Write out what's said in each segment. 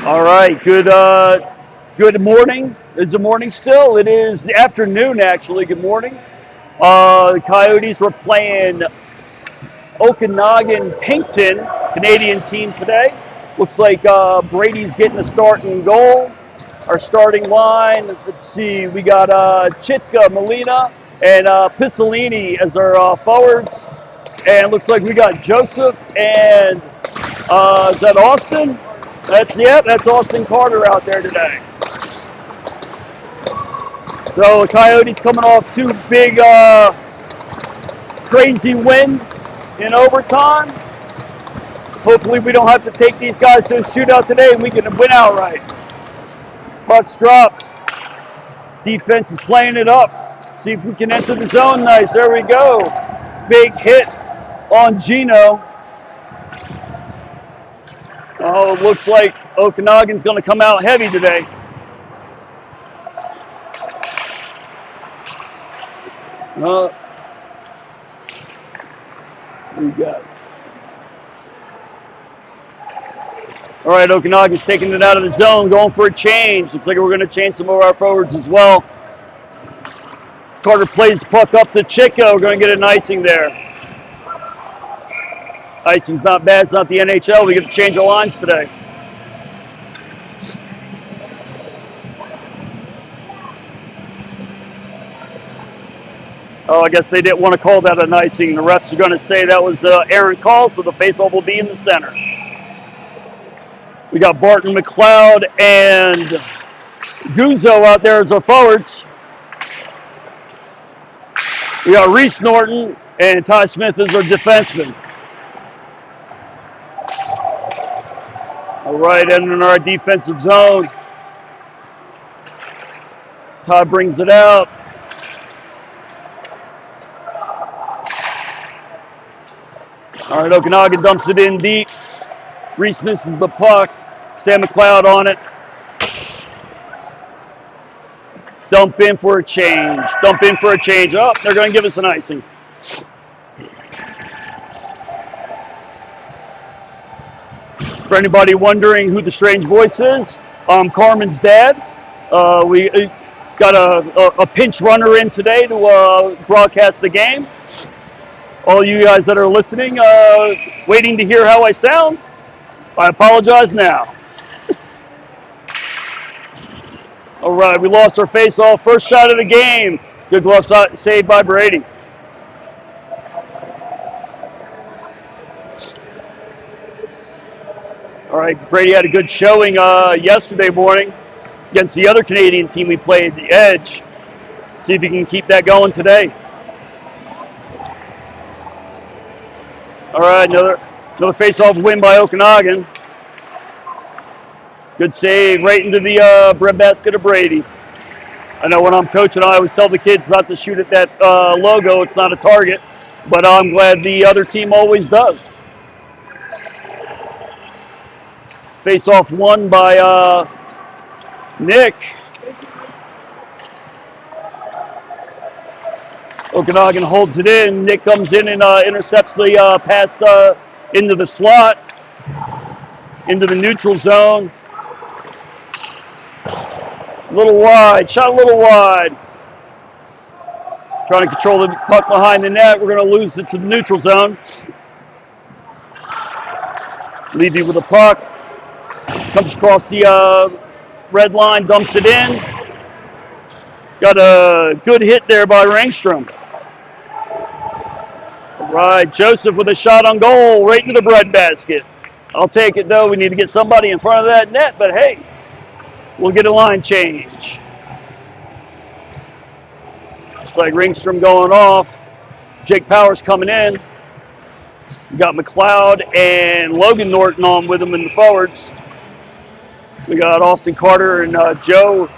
All right, good morning. Is it morning still? It is the afternoon, actually. Good morning. The Coyotes were playing OHA Penticton, Canadian team today. Looks like Brady's getting a start in goal. Our starting line, let's see, we got Chitka, Molina, and Piccolini as our forwards. And looks like we got Joseph and is that Austin? That's Austin Carter out there today. So the Coyotes coming off two big crazy wins in overtime. Hopefully we don't have to take these guys to a shootout today and we can win outright. Puck's dropped. Defense is playing it up. See if we can enter the zone nice. There we go. Big hit on Gino. Oh, it looks like Okanagan's going to come out heavy today. We got. All right, Okanagan's taking it out of the zone, going for a change. Looks like we're going to change some of our forwards as well. Carter plays the puck up to Chico. We're going to get an icing there. Icing's not bad. It's not the NHL. We get to change our lines today. Oh, I guess they didn't want to call that an icing. The refs are going to say that was Aaron call, so the faceoff will be in the center. We got Barton McLeod and Guzzo out there as our forwards. We got Reese Norton and Ty Smith as our defenseman. All right, entering our defensive zone. Ty brings it out. All right, Okanagan dumps it in deep. Reese misses the puck. Sam McLeod on it. Dump in for a change. Oh, they're going to give us an icing. For anybody wondering who the strange voice is, Carmen's dad. We got a pinch runner in today to broadcast the game. All you guys that are listening, waiting to hear how I sound, I apologize now. All right, we lost our face-off. First shot of the game. Good glove save by Brady. All right, Brady had a good showing yesterday morning against the other Canadian team we played, the Edge. See if he can keep that going today. All right, another face-off win by Okanagan. Good save right into the breadbasket of Brady. I know when I'm coaching, I always tell the kids not to shoot at that logo. It's not a target, but I'm glad the other team always does. Face-off won by Nick. Okanagan holds it in. Nick comes in and intercepts the pass into the slot, into the neutral zone. A little wide, shot a little wide. Trying to control the puck behind the net. We're going to lose it to the neutral zone. Levy with the puck. Comes across the red line, dumps it in. Got a good hit there by Rangstrom. All right, Joseph with a shot on goal right into the breadbasket. I'll take it, though. We need to get somebody in front of that net, but hey, we'll get a line change. It's like Ringstrom going off. Jake Powers coming in. We got McLeod and Logan Norton on with him in the forwards. We got Austin Carter and Joe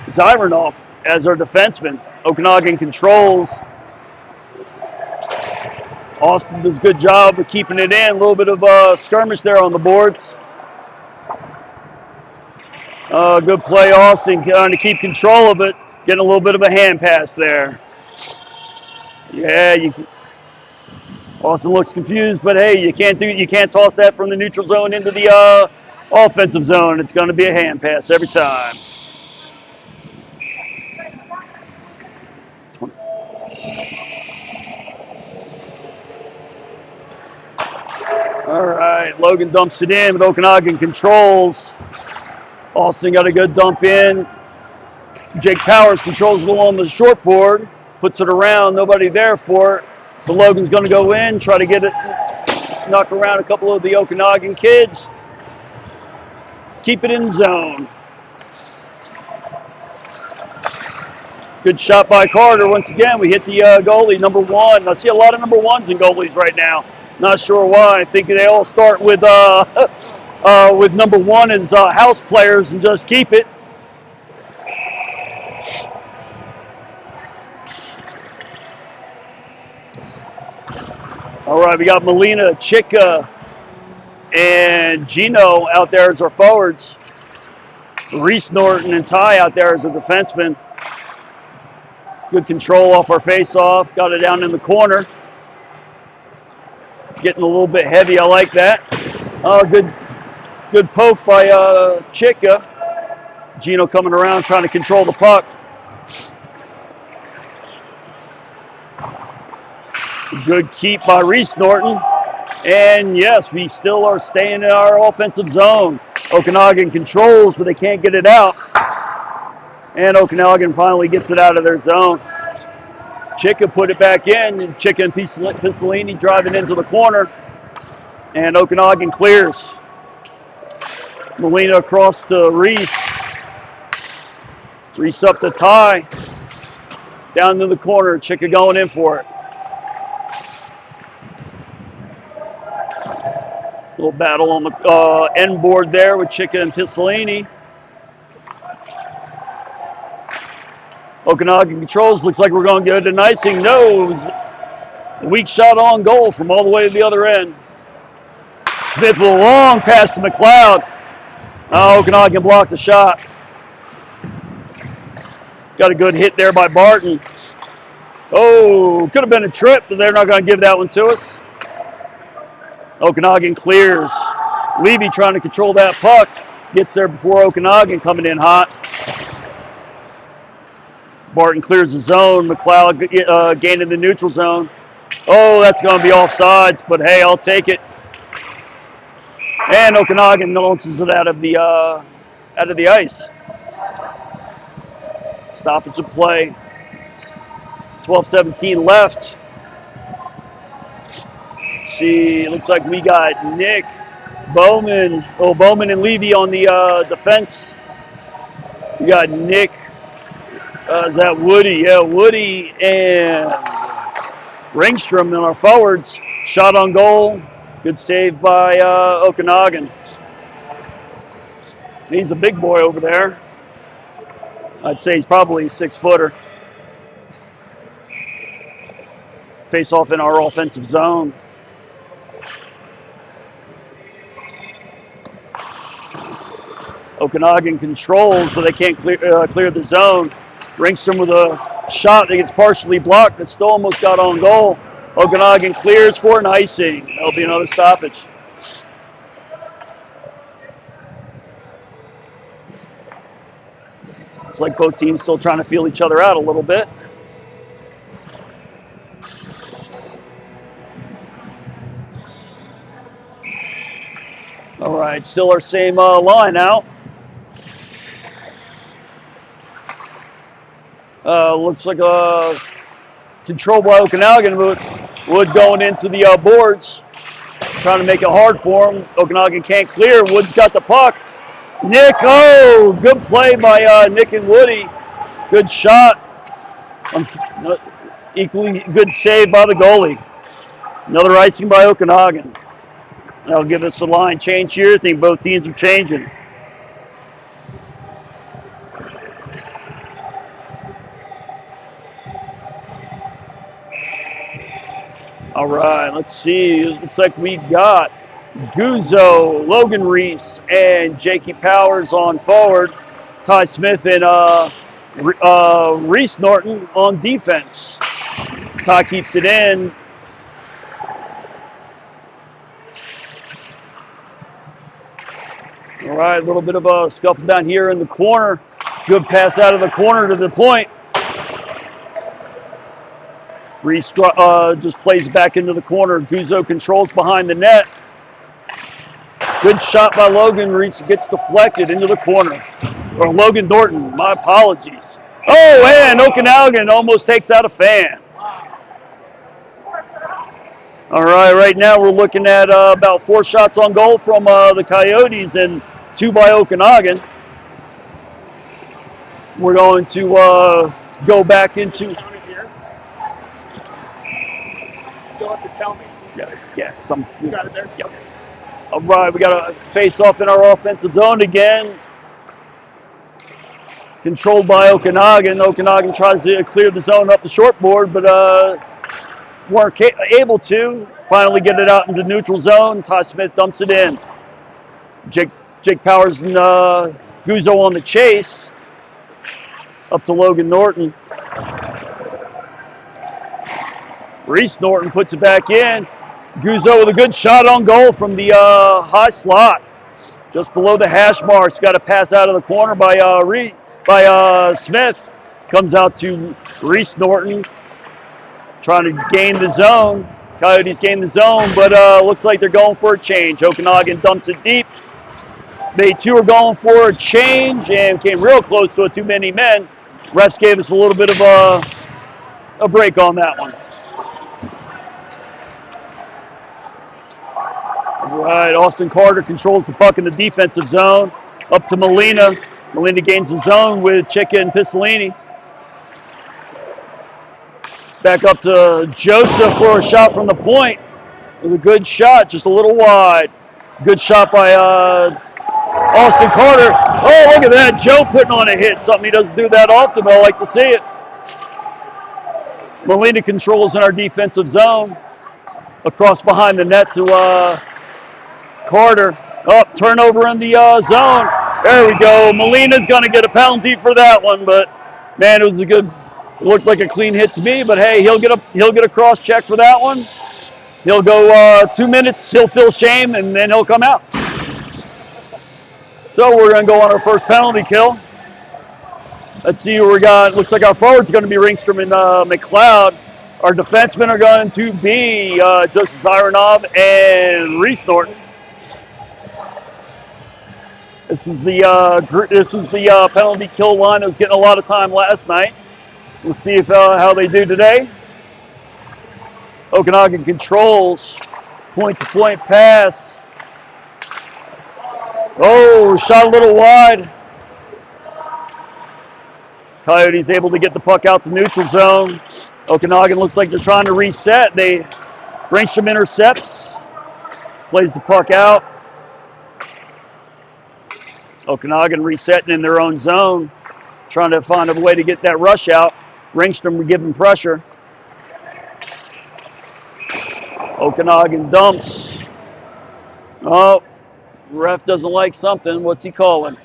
Zyvernoff as our defensemen. Okanagan controls. Austin does a good job of keeping it in. A little bit of skirmish there on the boards. Good play, Austin, trying to keep control of it. Getting a little bit of a hand pass there. Yeah, Austin looks confused, but hey, you can't toss that from the neutral zone into the Offensive zone. It's going to be a hand pass every time. All right, Logan dumps it in, but Okanagan controls. Austin got a good dump in. Jake Powers controls it along the short board, puts it around, nobody there for it. But Logan's going to go in, try to get it, knock around a couple of the Okanagan kids. Keep it in zone. Good shot by Carter. Once again, we hit the goalie, number 1. I see a lot of number 1s in goalies right now. Not sure why. I think they all start with number 1 as house players and just keep it. All right, we got Molina, Chika, and Gino out there as our forwards. Reese Norton and Ty out there as a defenseman. Good control off our face-off. Got it down in the corner. Getting a little bit heavy. I like that. Good poke by Chika. Gino coming around trying to control the puck. Good keep by Reese Norton. And yes, we still are staying in our offensive zone. Okanagan controls, but they can't get it out. And Okanagan finally gets it out of their zone. Chika put it back in. And Chika and Pistolini driving into the corner. And Okanagan clears. Molina across to Reese. Reese up to Ty. Down to the corner. Chika going in for it. Little battle on the end board there with Chika and Pistolini. Okanagan controls. Looks like we're going to get an icing. No, it was a weak shot on goal from all the way to the other end. Smith with a long pass to McLeod. Okanagan blocked the shot. Got a good hit there by Barton. Oh, could have been a trip, but they're not going to give that one to us. Okanagan clears. Levy trying to control that puck. Gets there before Okanagan coming in hot. Barton clears the zone. McLeod gaining the neutral zone. Oh, that's going to be offsides, but hey, I'll take it. And Okanagan launches it out of the ice. Stoppage of play. 12:17 left. Let's see. It looks like we got Nick, Bowman. Oh, Bowman and Levy on the defense. We got Nick. Is that Woody? Yeah, Woody and Ringstrom in our forwards. Shot on goal. Good save by Okanagan. He's a big boy over there. I'd say he's probably a 6-footer. Face off in our offensive zone. Okanagan controls, but they can't clear the zone. Ringstrom with a shot that gets partially blocked, but still almost got on goal. Okanagan clears for an icing. That'll be another stoppage. Looks like both teams still trying to feel each other out a little bit. All right, still our same line out. Looks like a control by Okanagan, but Wood going into the boards, trying to make it hard for him. Okanagan can't clear. Wood's got the puck. Nick, oh, good play by Nick and Woody. Good shot. Equally good save by the goalie. Another icing by Okanagan. That'll give us a line change here. I think both teams are changing. All right, let's see. It looks like we got Guzzo, Logan Reese, and Jakey Powers on forward. Ty Smith and Reese Norton on defense. Ty keeps it in. All right, a little bit of a scuffle down here in the corner. Good pass out of the corner to the point. Reese just plays back into the corner. Guzzo controls behind the net. Good shot by Logan. Reese gets deflected into the corner. Or Logan Norton, my apologies. Oh, and Okanagan almost takes out a fan. All right, right now we're looking at about 4 shots on goal from the Coyotes and 2 by Okanagan. We're going to go back into... You'll have to tell me. Yeah. You got it there? Yep. All right, we got a face-off in our offensive zone again. Controlled by Okanagan. Okanagan tries to clear the zone up the short board, but weren't able to. Finally get it out into neutral zone. Ty Smith dumps it in. Jake Powers and Guzzo on the chase. Up to Logan Norton. Reese Norton puts it back in. Guzzo with a good shot on goal from the high slot. Just below the hash marks. Got a pass out of the corner by Smith. Comes out to Reese Norton. Trying to gain the zone. Coyotes gain the zone, but looks like they're going for a change. Okanagan dumps it deep. They too are going for a change and came real close to a too many men. Refs gave us a little bit of a break on that one. All right, Austin Carter controls the puck in the defensive zone. Up to Molina. Molina gains the zone with Chicka and Pistolini. Back up to Joseph for a shot from the point. With a good shot, just a little wide. Good shot by Austin Carter. Oh, look at that. Joe putting on a hit. Something he doesn't do that often, but I like to see it. Molina controls in our defensive zone. Across behind the net to Carter. Up, turnover in the zone. There we go. Molina's going to get a penalty for that one, but man, it was a good. It looked like a clean hit to me, but hey, he'll get a cross check for that one. He'll go 2 minutes. He'll feel shame, and then he'll come out. So we're going to go on our first penalty kill. Let's see who we got. Looks like our forward's going to be Ringstrom and McLeod. Our defensemen are going to be Joseph Zyronov and Reese Norton. This is the penalty kill line that was getting a lot of time last night. We'll see if how they do today. Okanagan controls, point-to-point pass. Oh, shot a little wide. Coyotes able to get the puck out to neutral zone. Okanagan looks like they're trying to reset. Ringstrom intercepts, plays the puck out. Okanagan resetting in their own zone, trying to find a way to get that rush out. Ringstrom giving pressure. Okanagan dumps. Oh, ref doesn't like something. What's he calling?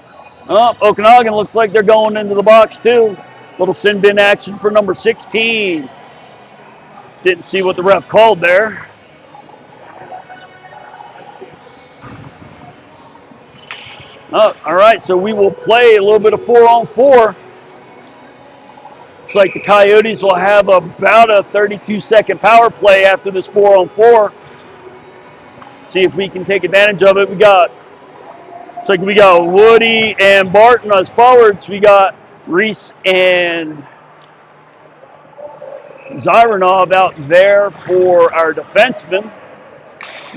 Oh, Okanagan looks like they're going into the box too. Little sin bin action for number 16. Didn't see what the ref called there. Oh, all right, so we will play a little bit of 4-on-4. Looks like the Coyotes will have about a 32-second power play after this 4-on-4. See if we can take advantage of it. Looks like we got Woody and Barton as forwards. We got Reese and Zyronov out there for our defensemen.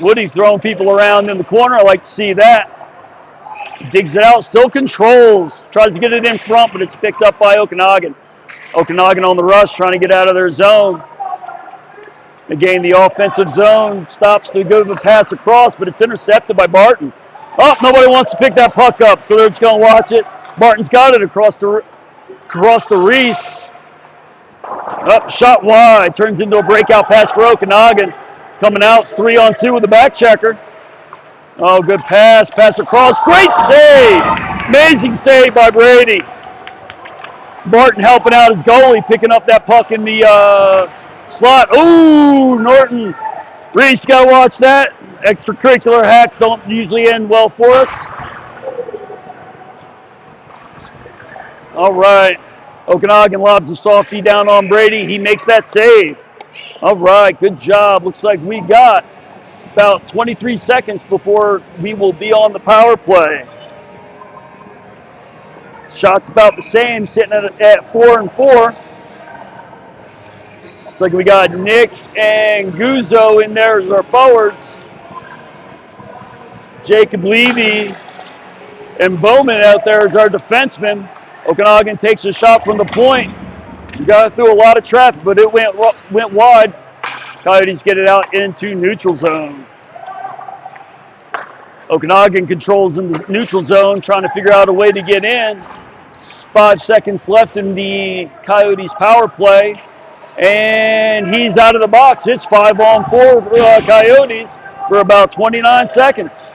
Woody throwing people around in the corner. I like to see that. Digs it out, still controls. Tries to get it in front, but it's picked up by Okanagan. Okanagan on the rush, trying to get out of their zone. Again, the offensive zone stops to go to the pass across, but it's intercepted by Barton. Oh, nobody wants to pick that puck up, so they're just going to watch it. Barton's got it across the Reese. Up, shot wide. Turns into a breakout pass for Okanagan. Coming out 3-on-2 with the back checker. Oh, good pass. Pass across. Great save. Amazing save by Brady. Barton helping out his goalie, picking up that puck in the slot. Ooh, Norton. Reese, got to watch that. Extracurricular hacks don't usually end well for us. All right. Okanagan lobs the softie down on Brady. He makes that save. All right, good job. Looks like we got about 23 seconds before we will be on the power play. Shots about the same, sitting at 4 and 4. Looks like we got Nick and Guzzo in there as our forwards. Jacob Levy and Bowman out there as our defensemen. Okanagan takes a shot from the point. We got through a lot of traffic, but it went wide. Coyotes get it out into neutral zone. Okanagan controls in the neutral zone, trying to figure out a way to get in. 5 seconds left in the Coyotes power play. And he's out of the box. It's 5-on-4 for Coyotes for about 29 seconds.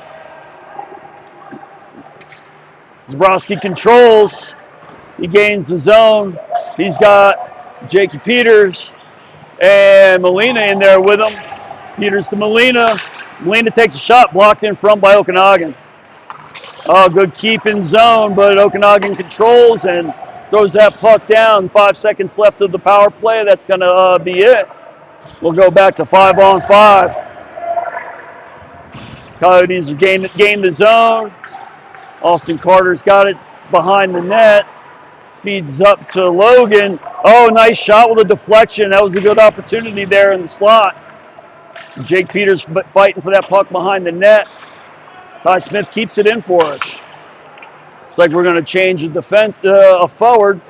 Zabrowski controls. He gains the zone. He's got Jakey Peters and Molina in there with him. Peters to Molina. Molina takes a shot, blocked in front by Okanagan. Oh, good keep in zone, but Okanagan controls and throws that puck down. 5 seconds left of the power play. That's going to be it. We'll go back to 5-on-5. Coyotes gain the zone. Austin Carter's got it behind the net. Feeds up to Logan. Oh, nice shot with a deflection. That was a good opportunity there in the slot. Jake Peters fighting for that puck behind the net. Ty Smith keeps it in for us. Looks like we're going to change the defense forward.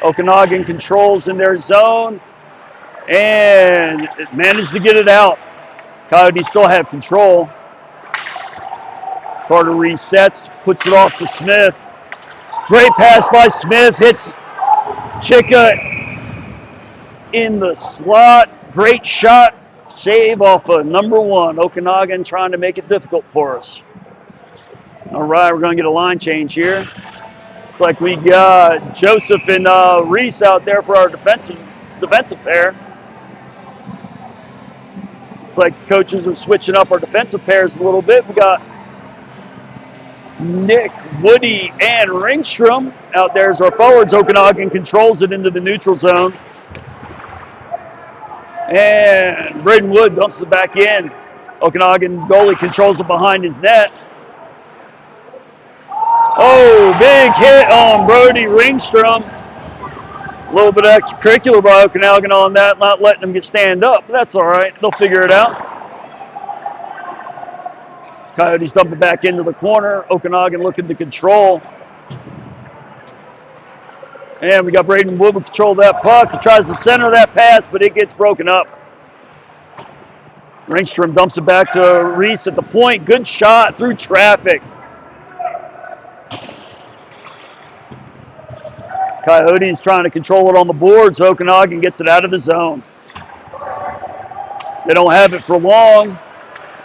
Okanagan controls in their zone and managed to get it out. Coyotes still have control. Carter resets, puts it off to Smith. Great pass by Smith, hits Chicka in the slot. Great shot, save off of number 1. Okanagan trying to make it difficult for us. All right, we're going to get a line change here. Looks like we got Joseph and Reese out there for our defensive pair. Looks like the coaches are switching up our defensive pairs a little bit. We got Nick, Woody, and Ringstrom out there as our forwards. Okanagan controls it into the neutral zone. And Braden Wood dumps it back in. Okanagan goalie controls it behind his net. Oh, big hit on Brody Ringstrom. A little bit of extracurricular by Okanagan on that, not letting them stand up. But that's all right. They'll figure it out. Coyotes dump it back into the corner. Okanagan looking to control. And we got Braden Wood with control of that puck. He tries to center that pass, but it gets broken up. Ringstrom dumps it back to Reese at the point. Good shot through traffic. Coyotes trying to control it on the boards. Okanagan gets it out of the zone. They don't have it for long.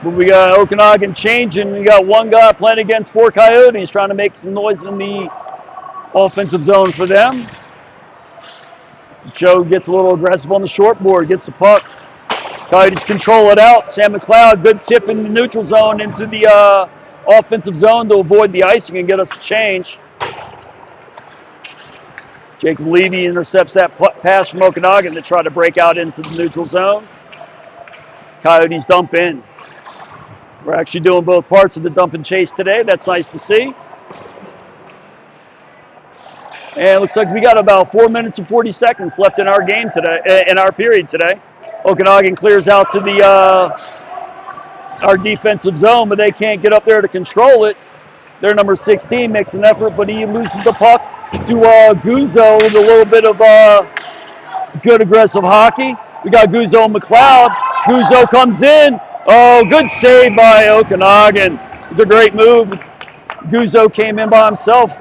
But we got Okanagan changing. We got one guy playing against 4 Coyotes trying to make some noise in the offensive zone for them. Joe gets a little aggressive on the short board, gets the puck. Coyotes control it out. Sam McLeod, good tip in the neutral zone into the offensive zone to avoid the icing and get us a change. Jacob Levy intercepts that pass from Okanagan to try to break out into the neutral zone. Coyotes dump in. We're actually doing both parts of the dump and chase today. That's nice to see. And it looks like we got about 4 minutes and 40 seconds left in our game today, in our period today. Okanagan clears out to the our defensive zone, but they can't get up there to control it. Their number 16 makes an effort, but he loses the puck to Guzzo with a little bit of good aggressive hockey. We got Guzzo and McLeod. Guzzo comes in. Oh, good save by Okanagan. It's a great move. Guzzo came in by himself,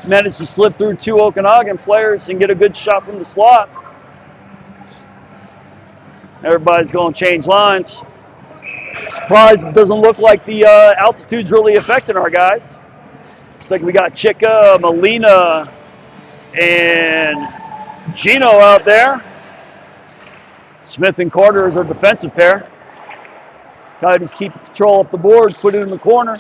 managed to slip through 2 Okanagan players and get a good shot from the slot. Everybody's going to change lines. Surprised it doesn't look like the altitude's really affecting our guys. Looks like we got Chicka, Molina, and Gino out there. Smith and Carter is our defensive pair. Coyotes keep control up the boards, put it in the corner.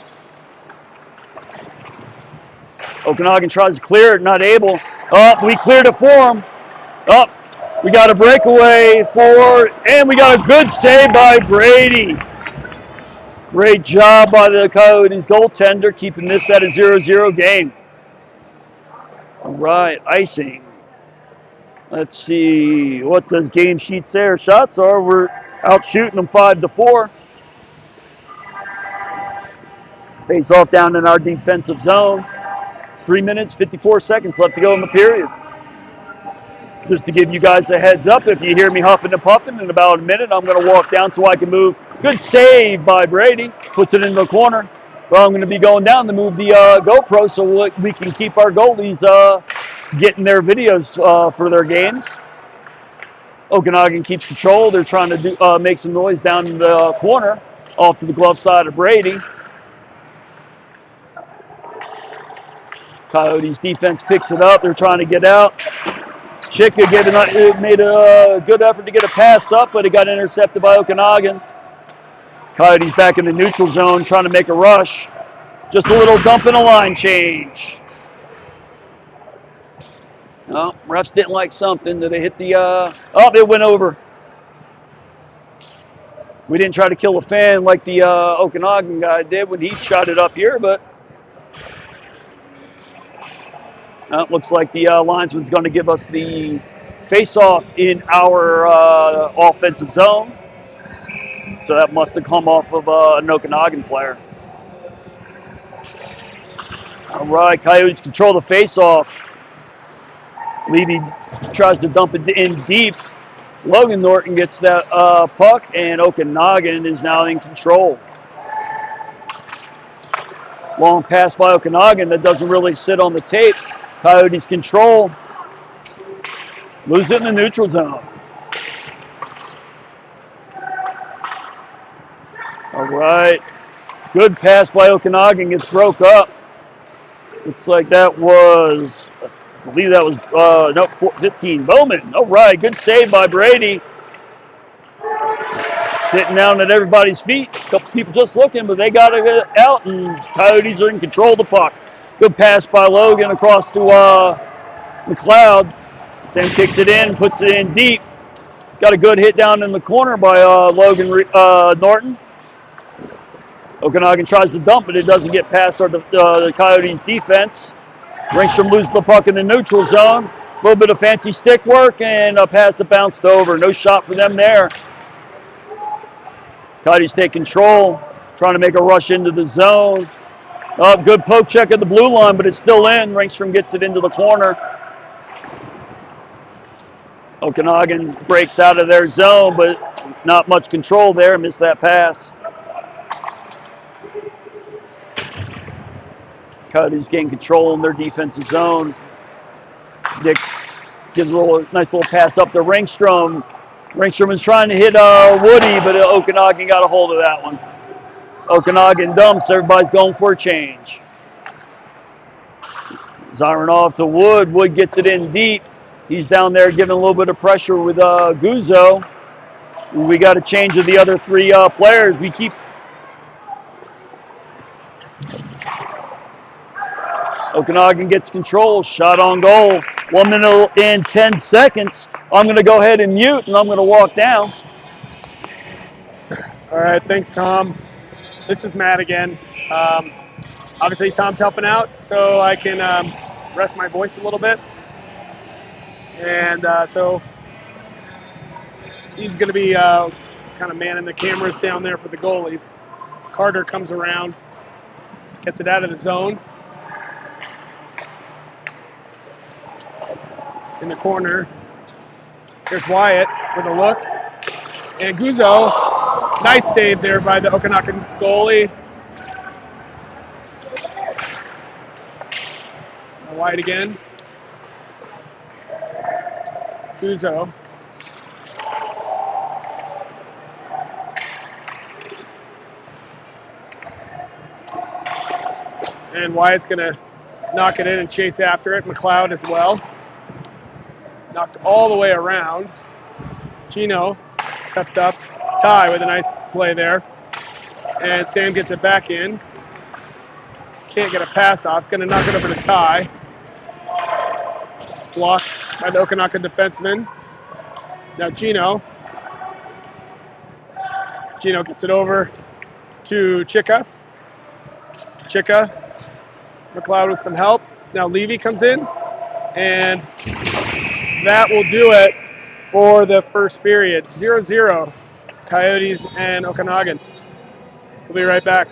Okanagan tries to clear it, not able. Up, we cleared it for him. Up, we got a breakaway and we got a good save by Brady. Great job by the Coyotes goaltender, keeping this at a 0-0 game. All right, icing. Let's see, what does game sheet say our shots are? We're out shooting them 5-4. Face off down in our defensive zone. 3 minutes, 54 seconds left to go in the period. Just to give you guys a heads up, if you hear me huffing and puffing, in about a minute, I'm going to walk down so I can move. Good save by Brady. Puts it in the corner. Well, I'm going to be going down to move the GoPro so we can keep our goalies getting their videos for their games. Okanagan keeps control. They're trying to make some noise down in the corner off to the glove side of Brady. Coyotes defense picks it up. They're trying to get out. Chicka made a good effort to get a pass up, but it got intercepted by Okanagan. Coyotes back in the neutral zone trying to make a rush. Just a little dump and a line change. Oh, refs didn't like something. Did they hit the... Oh, it went over. We didn't try to kill a fan like the Okanagan guy did when he shot it up here, but... looks like the linesman's going to give us the face-off in our offensive zone. So that must have come off of an Okanagan player. All right, Coyotes control the face-off. Levy tries to dump it in deep. Logan Norton gets that puck, and Okanagan is now in control. Long pass by Okanagan that doesn't really sit on the tape. Coyotes control. Lose it in the neutral zone. All right. Good pass by Okanagan. Gets broke up. Looks like that was, I believe that was, 15. Bowman. All right. Good save by Brady. Sitting down at everybody's feet. A couple people just looking, but they got to get out, and Coyotes are in control of the puck. Good pass by Logan across to McLeod. Sam kicks it in, puts it in deep. Got a good hit down in the corner by Logan Norton. Okanagan tries to dump it. It doesn't get past the Coyotes' defense. Ringstrom loses the puck in the neutral zone. A little bit of fancy stick work and a pass that bounced over. No shot for them there. Coyotes take control, trying to make a rush into the zone. Good poke check at the blue line, but it's still in. Ringstrom gets it into the corner. Okanagan breaks out of their zone, but not much control there. Missed that pass. Coyotes gain control in their defensive zone. Dick gives a nice little pass up to Ringstrom. Ringstrom is trying to hit Woody, but Okanagan got a hold of that one. Okanagan dumps. Everybody's going for a change. Ziron off to Wood. Wood gets it in deep. He's down there giving a little bit of pressure with Guzzo. We got a change of the other three players. We keep... Okanagan gets control. Shot on goal. 1 minute and 10 seconds. I'm going to go ahead and mute, and I'm going to walk down. All right, thanks, Tom. This is Matt again. Obviously, Tom's helping out, so I can rest my voice a little bit. And so he's going to be kind of manning the cameras down there for the goalies. Carter comes around, gets it out of the zone. In the corner, there's Wyatt with a look. And Guzzo, nice save there by the Okanagan goalie. Wyatt again. Guzzo. And Wyatt's going to knock it in and chase after it. McLeod as well. Knocked all the way around. Chino steps up. Ty with a nice play there. And Sam gets it back in. Can't get a pass off. Going to knock it over to Ty. blocked by the Okanagan defenseman. Now Gino gets it over to Chika. McLeod with some help. Now Levy comes in, and that will do it for the first period. 0-0, Coyotes and Okanagan. We'll be right back.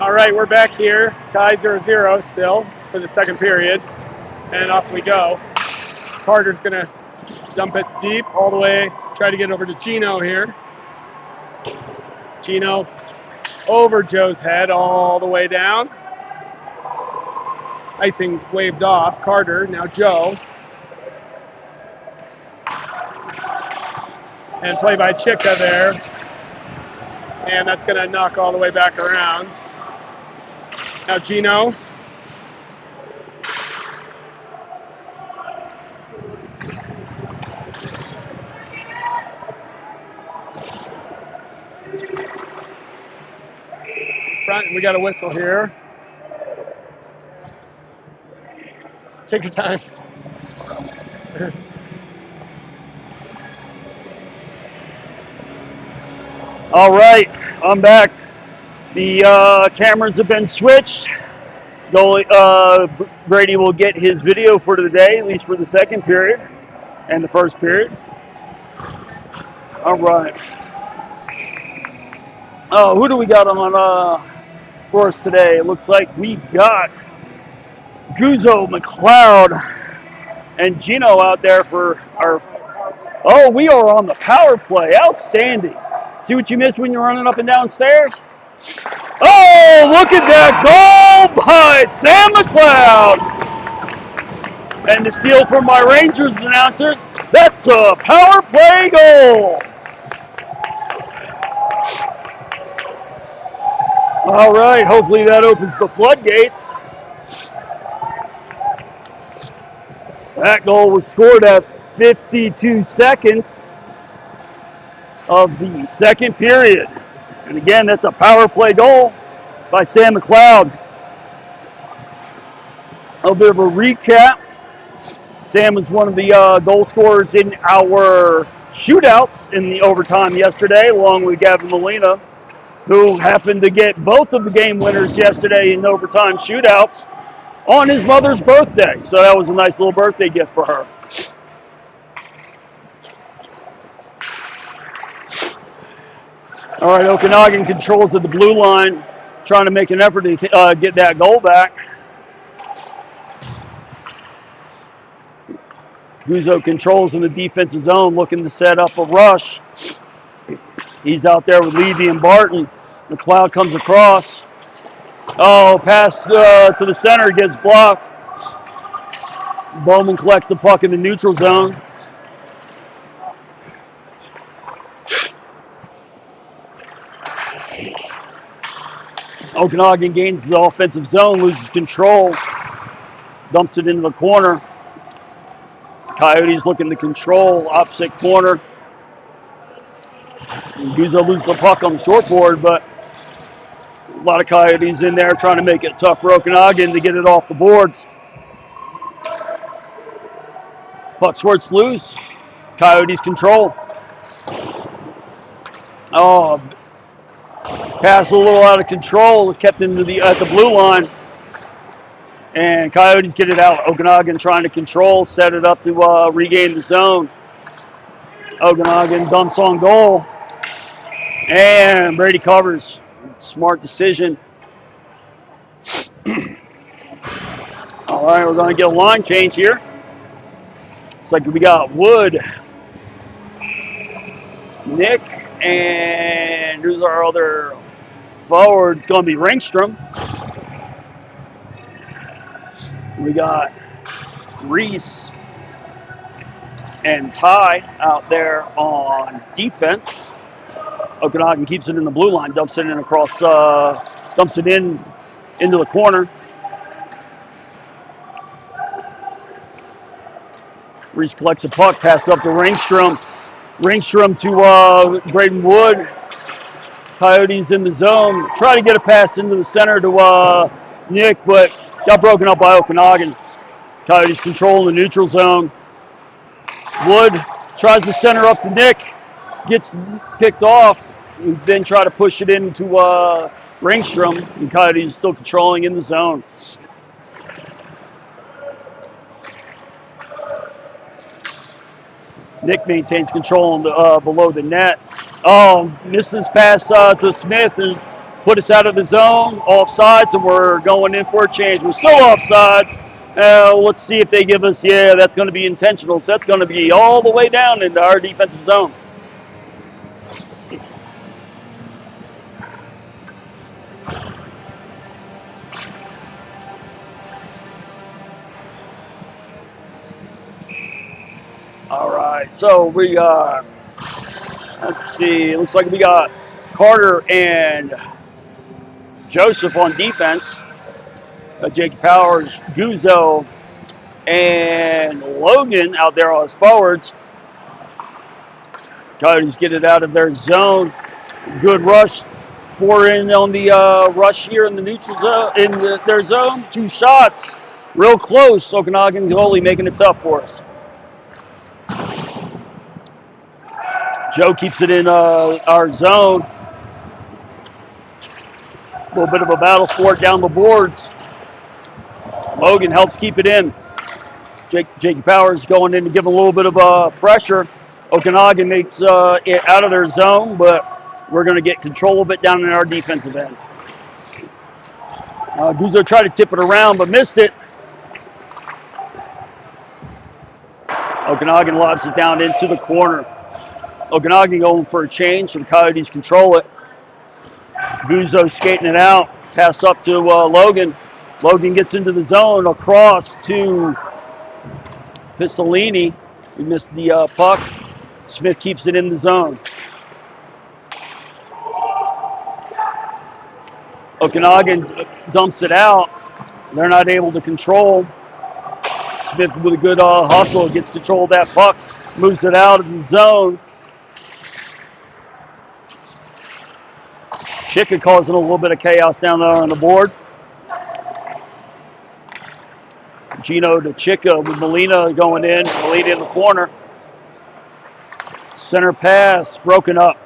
All right, we're back here. Tie 0-0 still for the second period. And off we go. Carter's going to dump it deep all the way. Try to get over to Gino here. Gino over Joe's head all the way down. Icing's waved off. Carter, now Joe. And play by Chika there. And that's going to knock all the way back around. Now Gino. Front, and we got a whistle here. Take your time. All right, I'm back. The cameras have been switched. Brady will get his video for the day, at least for the second period and the first period. All right. Oh, who do we got on for us today? It looks like we got Guzzo, McLeod, and Gino out there for our. Oh, we are on the power play. Outstanding. See what you miss when you're running up and down stairs? Oh, look at that goal by Sam McLeod. And the steal from my Rangers announcers, that's a power play goal. All right, hopefully that opens the floodgates. That goal was scored at 52 seconds of the second period. And again, that's a power play goal by Sam McLeod. A little bit of a recap. Sam was one of the goal scorers in our shootouts in the overtime yesterday, along with Gavin Molina, who happened to get both of the game winners yesterday in overtime shootouts on his mother's birthday. So that was a nice little birthday gift for her. All right, Okanagan controls at the blue line, trying to make an effort to get that goal back. Guzzo controls in the defensive zone, looking to set up a rush. He's out there with Levy and Barton. McLeod comes across. Oh, pass to the center gets blocked. Bowman collects the puck in the neutral zone. Okanagan gains the offensive zone, loses control, dumps it into the corner. Coyotes looking to control, opposite corner. Guzzo loses the puck on the short board, but a lot of Coyotes in there trying to make it tough for Okanagan to get it off the boards. Puck swirts loose. Coyotes control. Oh, pass a little out of control, kept into at the blue line. And Coyotes get it out. Okanagan trying to control, set it up to regain the zone. Okanagan dumps on goal. And Brady covers. Smart decision. All right, we're going to get a line change here. Looks like we got Wood, Nick, and who's our other forward? It's going to be Ringstrom. We got Reese and Ty out there on defense. Okanagan keeps it in the blue line, dumps it in across, dumps it in into the corner. Reese collects a puck, passes up to Ringstrom. Ringstrom to Braden Wood. Coyotes in the zone. Try to get a pass into the center to Nick, but got broken up by Okanagan. Coyotes control the neutral zone. Wood tries to center up to Nick. Gets picked off. And then try to push it into Ringstrom. And Coyotes still controlling in the zone. Nick maintains control on the, below the net. Oh, misses pass to Smith and put us out of the zone, offsides, and we're going in for a change. We're still offsides. Let's see if they give us, yeah, that's going to be intentional. So that's going to be all the way down into our defensive zone. All right, so we let's see. It looks like we got Carter and Joseph on defense. Jake Powers, Guzzo, and Logan out there on his forwards. Coyotes get it out of their zone. Good rush. 4 in on the rush here in the neutral zone, in their zone. 2 shots, real close. Okanagan goalie making it tough for us. Joe keeps it in our zone. A little bit of a battle for it down the boards. Logan helps keep it in. Jake Powers going in to give a little bit of pressure. Okanagan makes it out of their zone, but we're going to get control of it down in our defensive end. Guzzo tried to tip it around, but missed it. Okanagan lobs it down into the corner. Okanagan going for a change, so the Coyotes control it. Guzzo skating it out. Pass up to Logan. Logan gets into the zone, across to Pistolini. He missed the puck. Smith keeps it in the zone. Okanagan dumps it out. They're not able to control. Smith with a good hustle gets control of that puck. Moves it out of the zone. Chicka causing a little bit of chaos down there on the board. Gino to Chicka with Molina going in. Molina in the corner. Center pass broken up.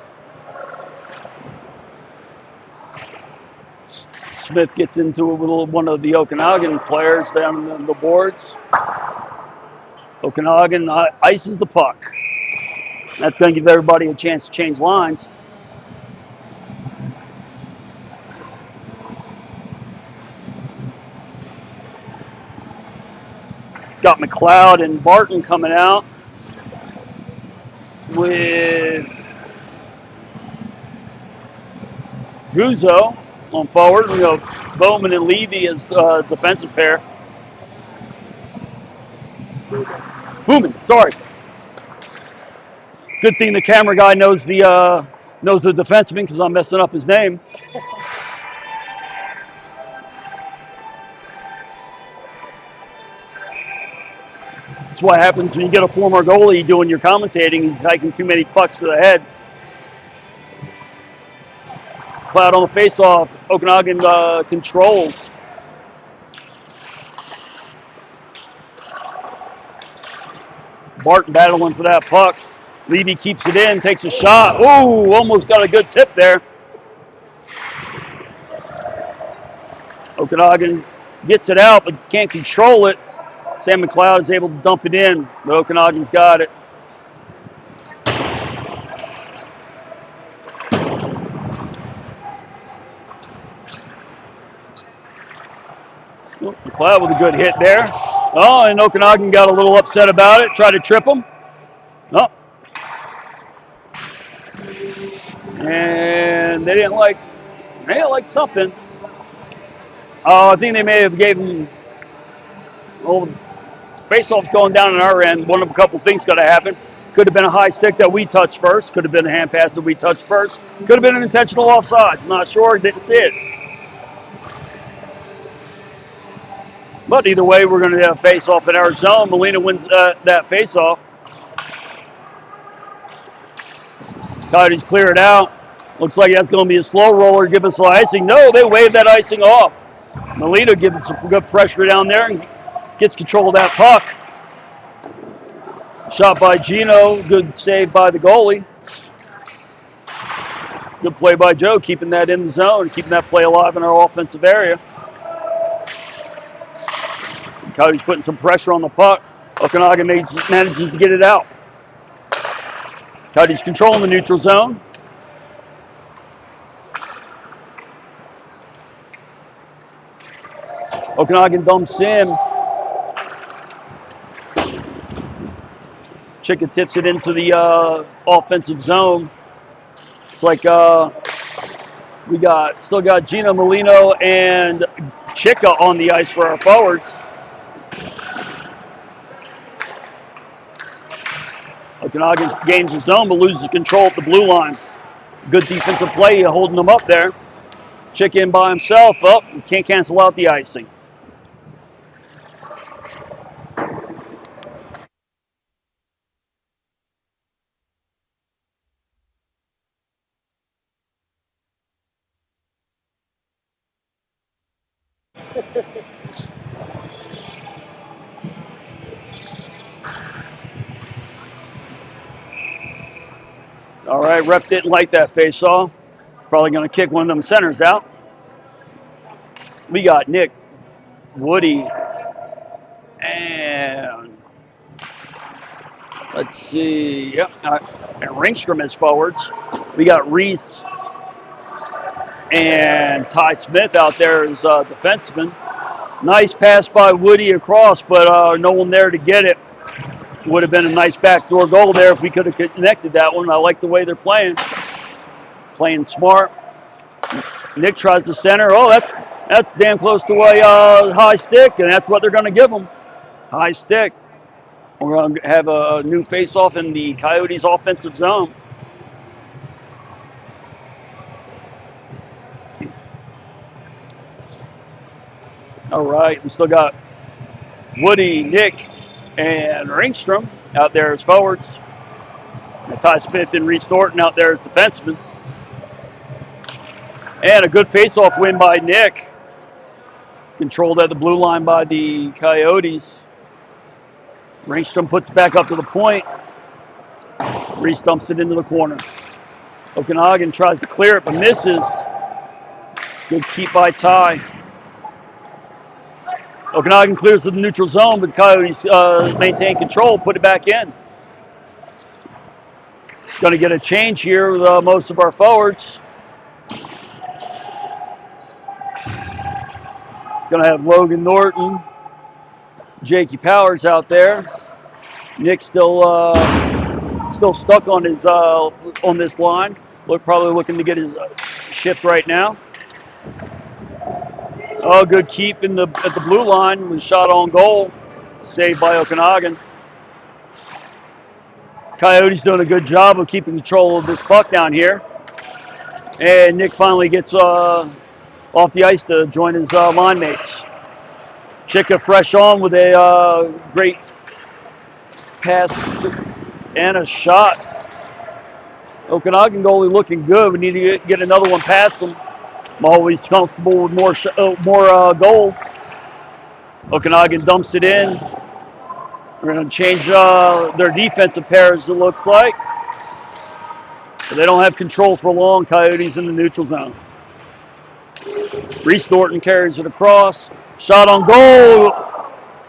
Smith gets into it with one of the Okanagan players down on the boards. Okanagan ices the puck. That's going to give everybody a chance to change lines. Got McLeod and Barton coming out with Guzzo on forward. We go Bowman and Levy as defensive pair. Bowman, sorry. Good thing the camera guy knows the defenseman because I'm messing up his name. That's what happens when you get a former goalie doing your commentating. He's hiking too many pucks to the head. Cloud on the face-off. Okanagan controls. Barton battling for that puck. Levy keeps it in, takes a shot. Ooh, almost got a good tip there. Okanagan gets it out, but can't control it. Sam McLeod is able to dump it in, but Okanagan's got it. McLeod with a good hit there. Oh, and Okanagan got a little upset about it, tried to trip him. Oh. And they didn't like something. Oh, I think they may have gave him, well, face-off's going down on our end. One of a couple things could have happened. Could have been a high stick that we touched first. Could have been a hand pass that we touched first. Could have been an intentional offside. I'm not sure. Didn't see it. But either way, we're going to have face-off in our zone. Molina wins that face-off. Coyotes clear it out. Looks like that's going to be a slow roller. Give us some icing. No, they waved that icing off. Molina giving some good pressure down there and gets control of that puck. Shot by Gino. Good save by the goalie. Good play by Joe, keeping that in the zone, keeping that play alive in our offensive area. Coyotes putting some pressure on the puck. Okanagan manages to get it out. Coyotes controlling the neutral zone. Okanagan dumps in. Chicka tips it into the offensive zone. It's like we still got Gino Molino and Chicka on the ice for our forwards. Okanagan gains the zone but loses control at the blue line. Good defensive play, holding them up there. Chicka in by himself. Oh, can't cancel out the icing. All right, ref didn't like that face-off. Probably going to kick one of them centers out. We got Nick, Woody, and let's see, yep, and Ringstrom as forwards. We got Reese and Ty Smith out there as defensemen. Nice pass by Woody across, but no one there to get it. Would have been a nice backdoor goal there if we could have connected that one. I like the way they're playing. Playing smart. Nick tries to center. Oh, that's damn close to a high stick, and that's what they're going to give them. High stick. We're going to have a new face-off in the Coyotes' offensive zone. All right, we still got Woody, Nick, and Ringstrom out there as forwards. And Ty Smith and Reese Norton out there as defensemen. And a good face-off win by Nick. Controlled at the blue line by the Coyotes. Ringstrom puts it back up to the point. Reese dumps it into the corner. Okanagan tries to clear it, but misses. Good keep by Ty. Okanagan clears to the neutral zone, but the Coyotes maintain control, put it back in. Going to get a change here with most of our forwards. Going to have Logan Norton, Jakey Powers out there. Nick's still stuck on his on this line. Probably looking to get his shift right now. Oh, good keep at the blue line with shot on goal. Saved by Okanagan. Coyotes doing a good job of keeping control of this puck down here. And Nick finally gets off the ice to join his line mates. Chicka fresh on with a great pass and a shot. Okanagan goalie looking good. We need to get another one past them. I'm always comfortable with more goals. Okanagan dumps it in. We're going to change their defensive pairs, it looks like. But they don't have control for long. Coyotes in the neutral zone. Reese Norton carries it across. Shot on goal.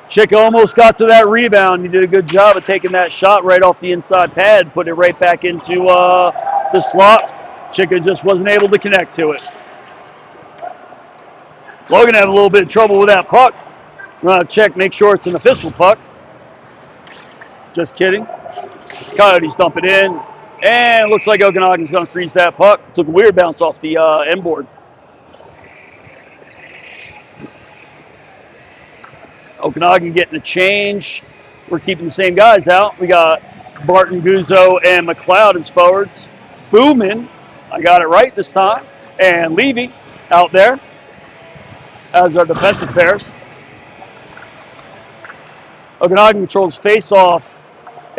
Chicka almost got to that rebound. He did a good job of taking that shot right off the inside pad, putting it right back into the slot. Chicka just wasn't able to connect to it. Logan had a little bit of trouble with that puck. We're going to check, make sure it's an official puck. Just kidding. Coyotes dump it in. And it looks like Okanagan's going to freeze that puck. Took a weird bounce off the end board. Okanagan getting a change. We're keeping the same guys out. We got Barton, Guzzo, and McLeod as forwards. Boomin, I got it right this time. And Levy out there as our defensive pairs. Okanagan controls face-off.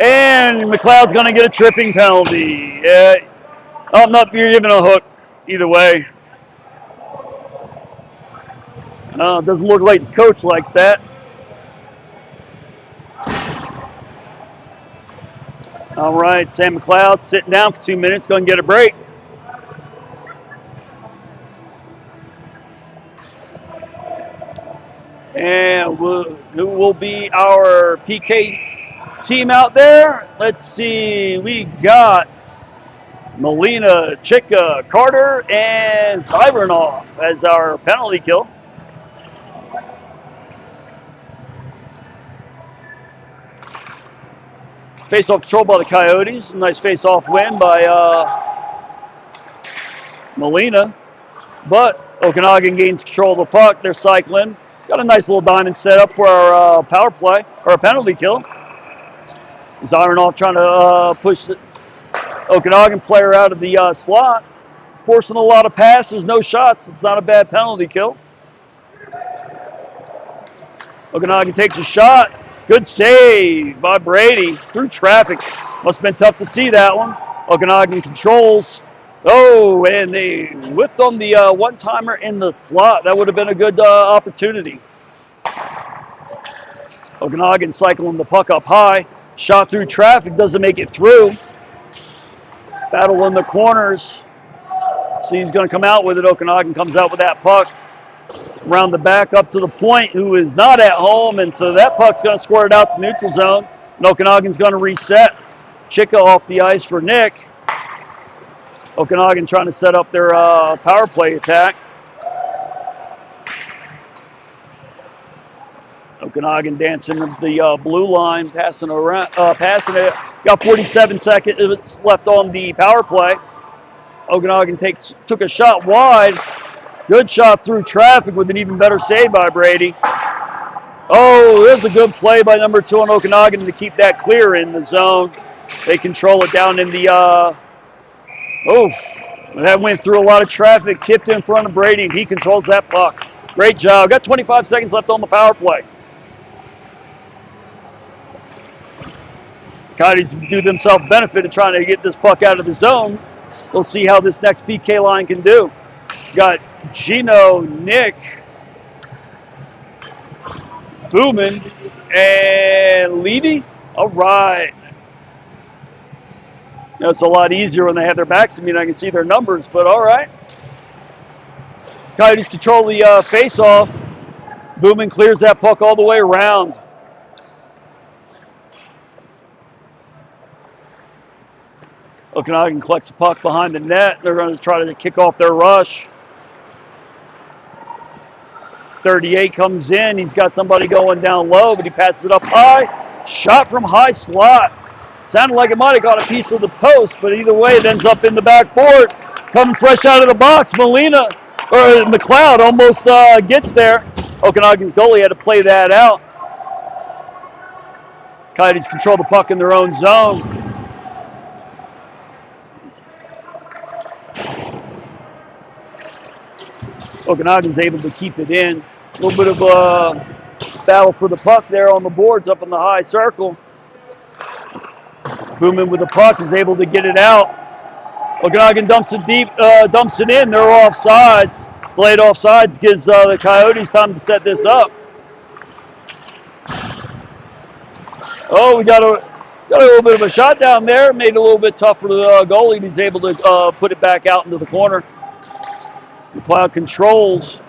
And McLeod's going to get a tripping penalty. Not you're giving a hook either way. Doesn't look like the coach likes that. All right, Sam McLeod sitting down for 2 minutes, going to get a break. And who will be our PK team out there? Let's see. We got Molina, Chicka, Carter, and Cybernoff as our penalty kill. Face-off control by the Coyotes. Nice face-off win by Molina. But Okanagan gains control of the puck. They're cycling. Got a nice little diamond set up for our power play, or a penalty kill. Zyronoff trying to push the Okanagan player out of the slot. Forcing a lot of passes, no shots. It's not a bad penalty kill. Okanagan takes a shot. Good save by Brady through traffic. Must have been tough to see that one. Okanagan controls. Oh, and they whipped on the one-timer in the slot. That would have been a good opportunity. Okanagan cycling the puck up high. Shot through traffic, doesn't make it through. Battle in the corners. See, he's going to come out with it. Okanagan comes out with that puck. Around the back up to the point, who is not at home, and so that puck's going to squirt it out to neutral zone. And Okanagan's going to reset. Chicka off the ice for Nick. Okanagan trying to set up their power play attack. Okanagan dancing the blue line, passing it. Got 47 seconds left on the power play. Okanagan took a shot wide. Good shot through traffic with an even better save by Brady. Oh, there's a good play by number 2 on Okanagan to keep that clear in the zone. They control it down in the... that went through a lot of traffic, tipped in front of Brady, and he controls that puck. Great job. Got 25 seconds left on the power play. Coyotes do themselves benefit of trying to get this puck out of the zone. We'll see how this next PK line can do. Got Gino, Nick, Boomin, and Levy. All right. It's a lot easier when they have their backs to me and I can see their numbers, but all right. Coyotes control the face-off. Boomin clears that puck all the way around. Okanagan collects the puck behind the net. They're going to try to kick off their rush. 38 comes in. He's got somebody going down low, but he passes it up high. Shot from high slot. Sounded like it might have got a piece of the post, but either way, it ends up in the backboard. Coming fresh out of the box, McLeod almost gets there. Okanagan's goalie had to play that out. Coyotes control the puck in their own zone. Okanagan's able to keep it in. A little bit of a battle for the puck there on the boards up in the high circle. Booman with the puck is able to get it out. Okanagan dumps it deep, dumps it in. They're offsides. Delayed offsides gives the Coyotes time to set this up. Oh, we got a little bit of a shot down there. Made it a little bit tough for the goalie. He's able to put it back out into the corner. McLeod controls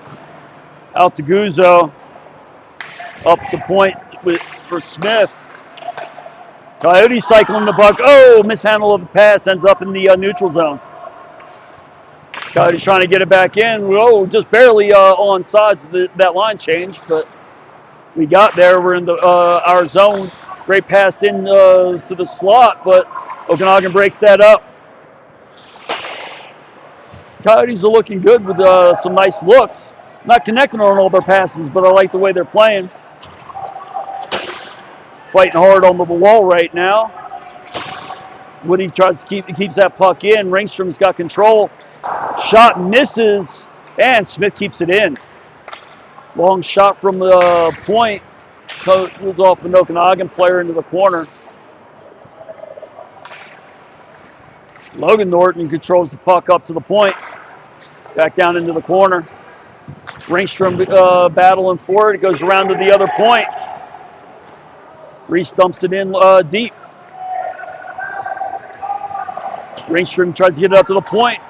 out to Guzzo. Up the point for Smith. Coyotes cycling the puck. Oh, mishandle of the pass, ends up in the neutral zone. Coyotes trying to get it back in. Oh, just barely on sides of that line change, but we got there. We're in our zone. Great pass in to the slot, but Okanagan breaks that up. Coyotes are looking good with some nice looks. Not connecting on all their passes, but I like the way they're playing. Fighting hard on the wall right now. Woody tries to keeps that puck in. Ringstrom's got control. Shot misses, and Smith keeps it in. Long shot from the point. Pulls off an Okanagan player into the corner. Logan Norton controls the puck up to the point. Back down into the corner. Ringstrom battling for it. It goes around to the other point. Reese dumps it in deep. Ringstrom tries to get it up to the point.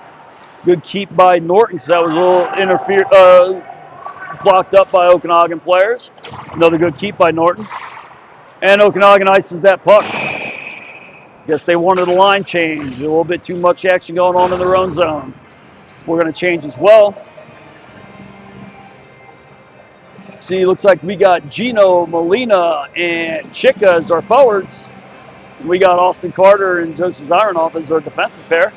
Good keep by Norton, so that was a little blocked up by Okanagan players. Another good keep by Norton. And Okanagan ices that puck. Guess they wanted a line change. A little bit too much action going on in their own zone. We're going to change as well. See, looks like we got Gino, Molina, and Chica as our forwards. We got Austin Carter and Joseph Zyronoff as our defensive pair.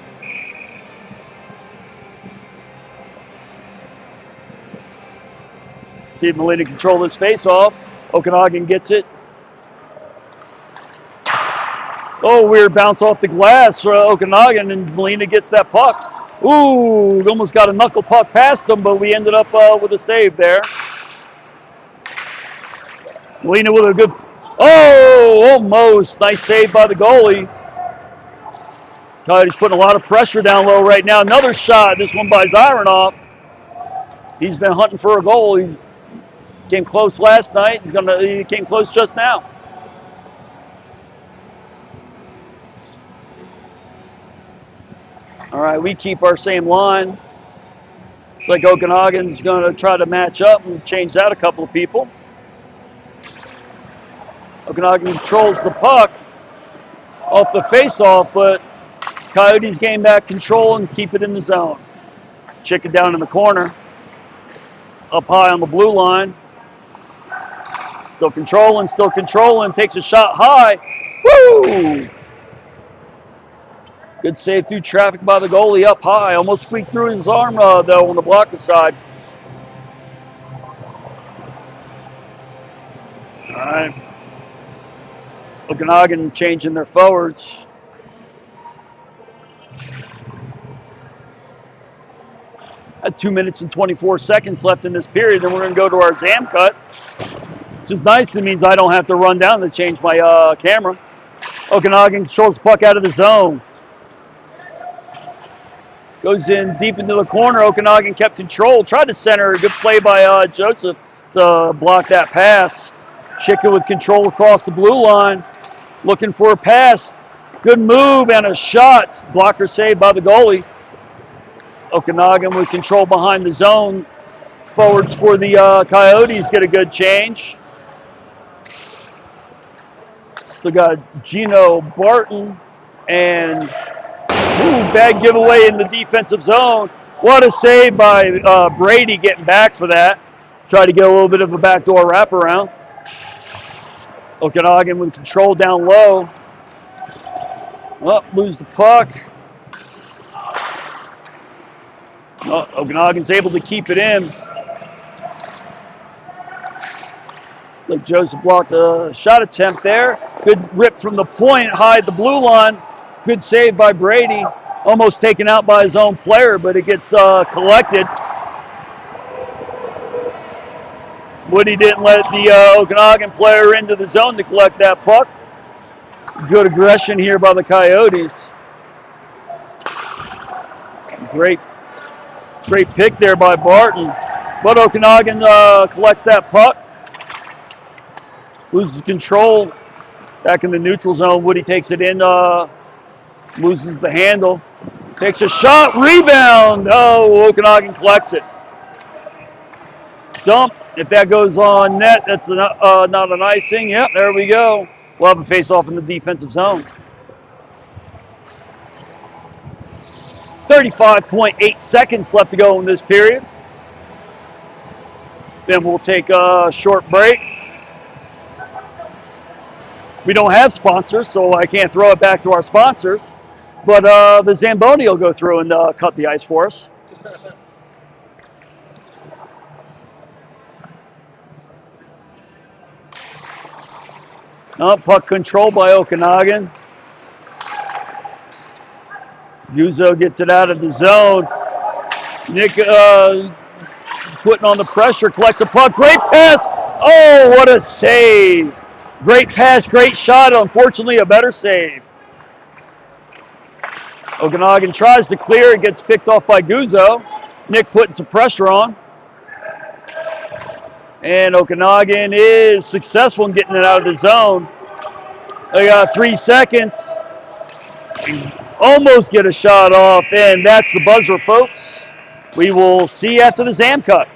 See if Molina control this face-off. Okanagan gets it. Oh, weird bounce off the glass for Okanagan, and Molina gets that puck. Ooh, almost got a knuckle puck past them, but we ended up with a save there. Molina with a good, almost. Nice save by the goalie. Coyotes putting a lot of pressure down low right now. Another shot, this one by Zyronoff. He's been hunting for a goal. He came close last night. He came close just now. All right, we keep our same line. Looks like Okanagan's going to try to match up and change that a couple of people. Okanagan controls the puck off the face-off, but Coyotes gain back control and keep it in the zone. Chick it down in the corner. Up high on the blue line. Still controlling, takes a shot high. Woo! Good save through traffic by the goalie up high. Almost squeaked through his arm, though, on the blocker side. All right. Okanagan changing their forwards. At 2 minutes and 24 seconds left in this period, then we're going to go to our Zam cut, which is nice. It means I don't have to run down to change my camera. Okanagan controls the puck out of the zone. Goes in deep into the corner. Okanagan kept control. Tried to center. Good play by Joseph to block that pass. Chica with control across the blue line. Looking for a pass. Good move and a shot. Blocker saved by the goalie. Okanagan with control behind the zone. Forwards for the Coyotes get a good change. Still got Gino Barton and bad giveaway in the defensive zone. What a save by Brady getting back for that. Tried to get a little bit of a backdoor wraparound. Okanagan with control down low. Lose the puck. Okanagan's able to keep it in. Like Joseph blocked a shot attempt there. Good rip from the point, high at the blue line. Good save by Brady. Almost taken out by his own player, but it gets collected. Woody didn't let the Okanagan player into the zone to collect that puck. Good aggression here by the Coyotes. Great pick there by Barton. But Okanagan collects that puck. Loses control back in the neutral zone. Woody takes it in, loses the handle. Takes a shot, rebound. Oh, Okanagan collects it. Dump. If that goes on net, that's not an icing. Yep, there we go. We'll have a face-off in the defensive zone. 35.8 seconds left to go in this period. Then we'll take a short break. We don't have sponsors, so I can't throw it back to our sponsors. But the Zamboni will go through and cut the ice for us. Puck control by Okanagan. Guzzo gets it out of the zone. Nick putting on the pressure, collects a puck. Great pass. Oh, what a save. Great pass, great shot. Unfortunately, a better save. Okanagan tries to clear. It gets picked off by Guzzo. Nick putting some pressure on. And Okanagan is successful in getting it out of the zone. They got 3 seconds. Almost get a shot off, and that's the buzzer, folks. We will see you after the Zam cut.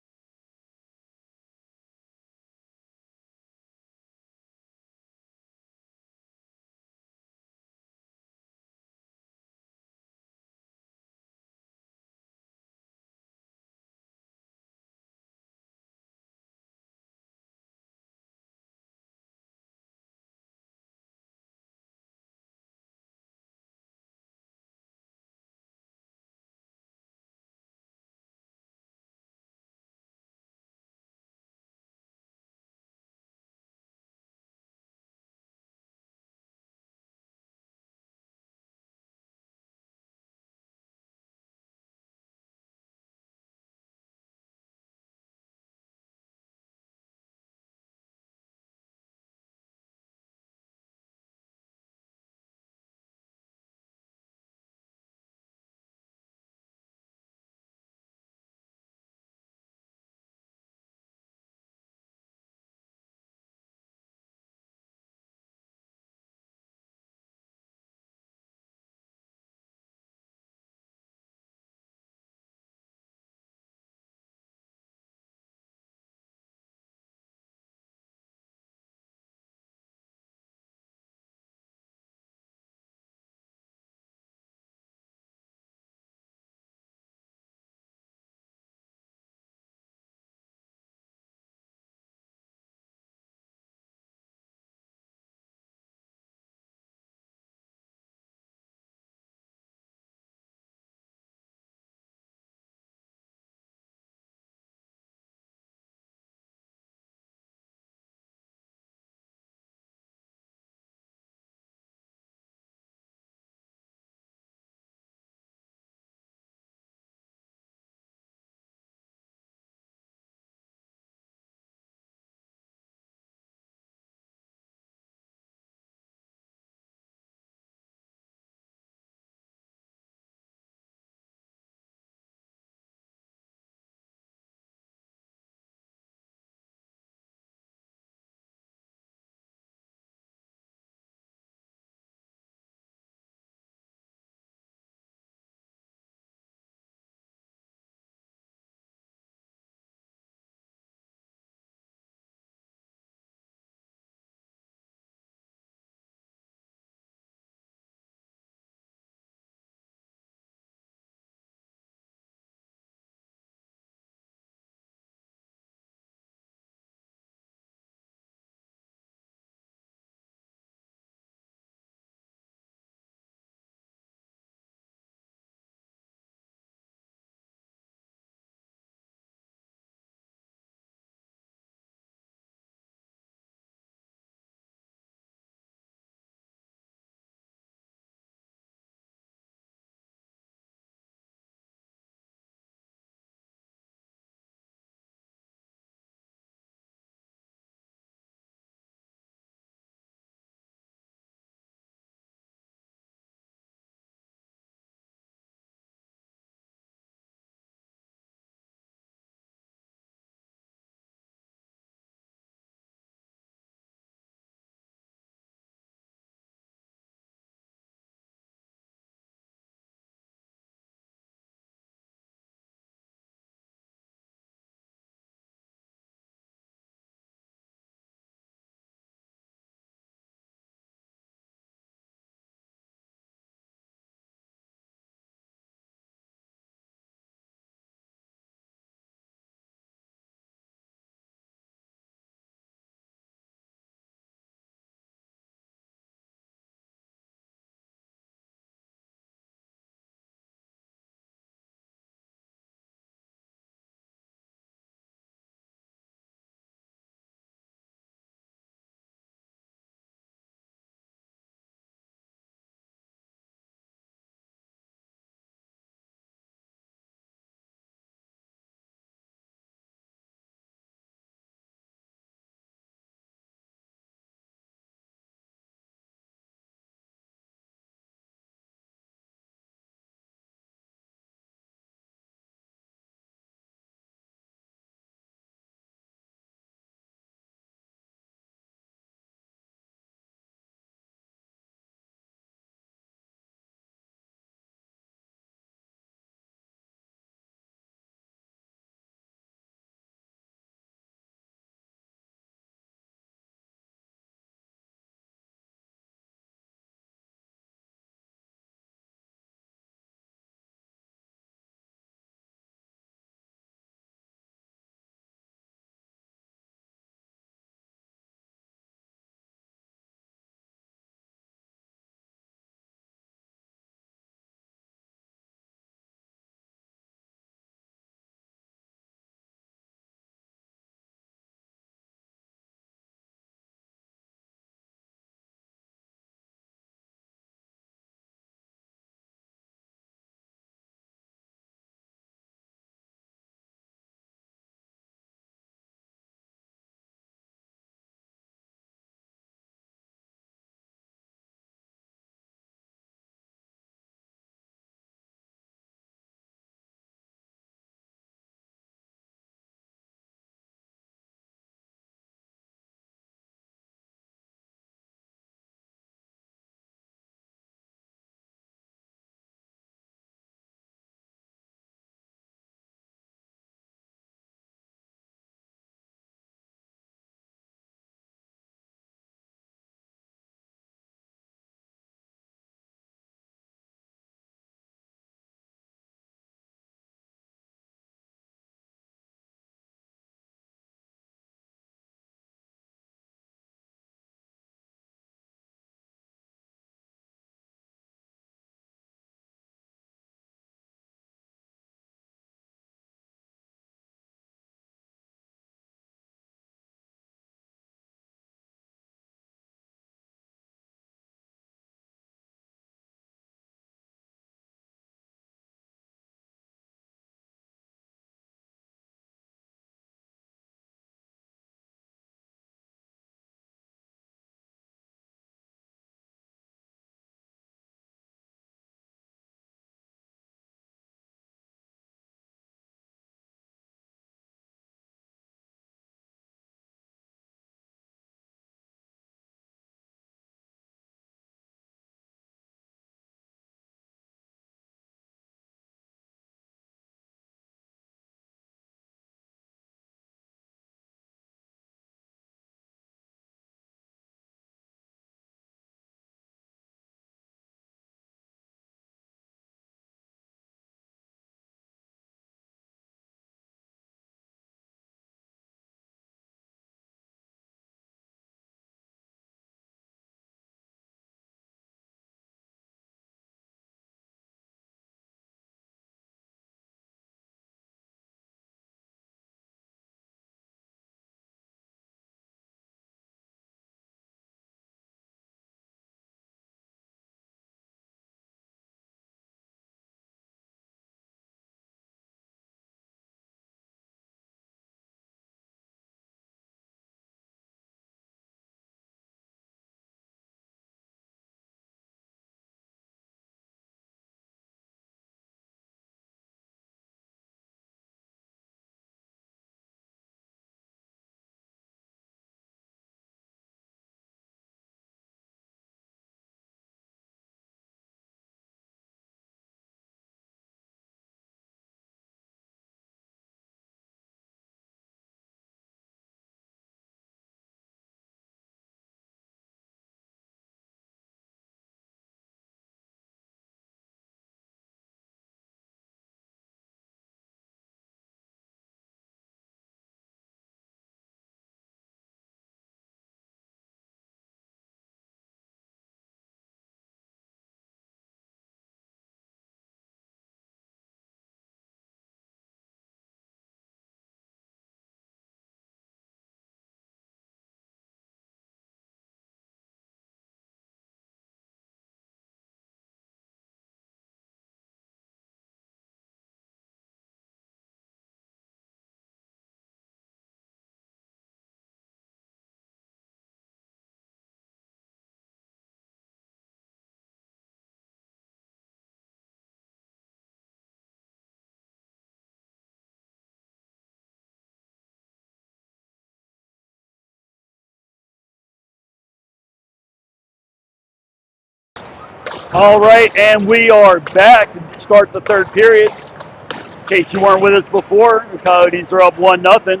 All right, and we are back to start the third period. In case you weren't with us before, the Coyotes are up 1-0.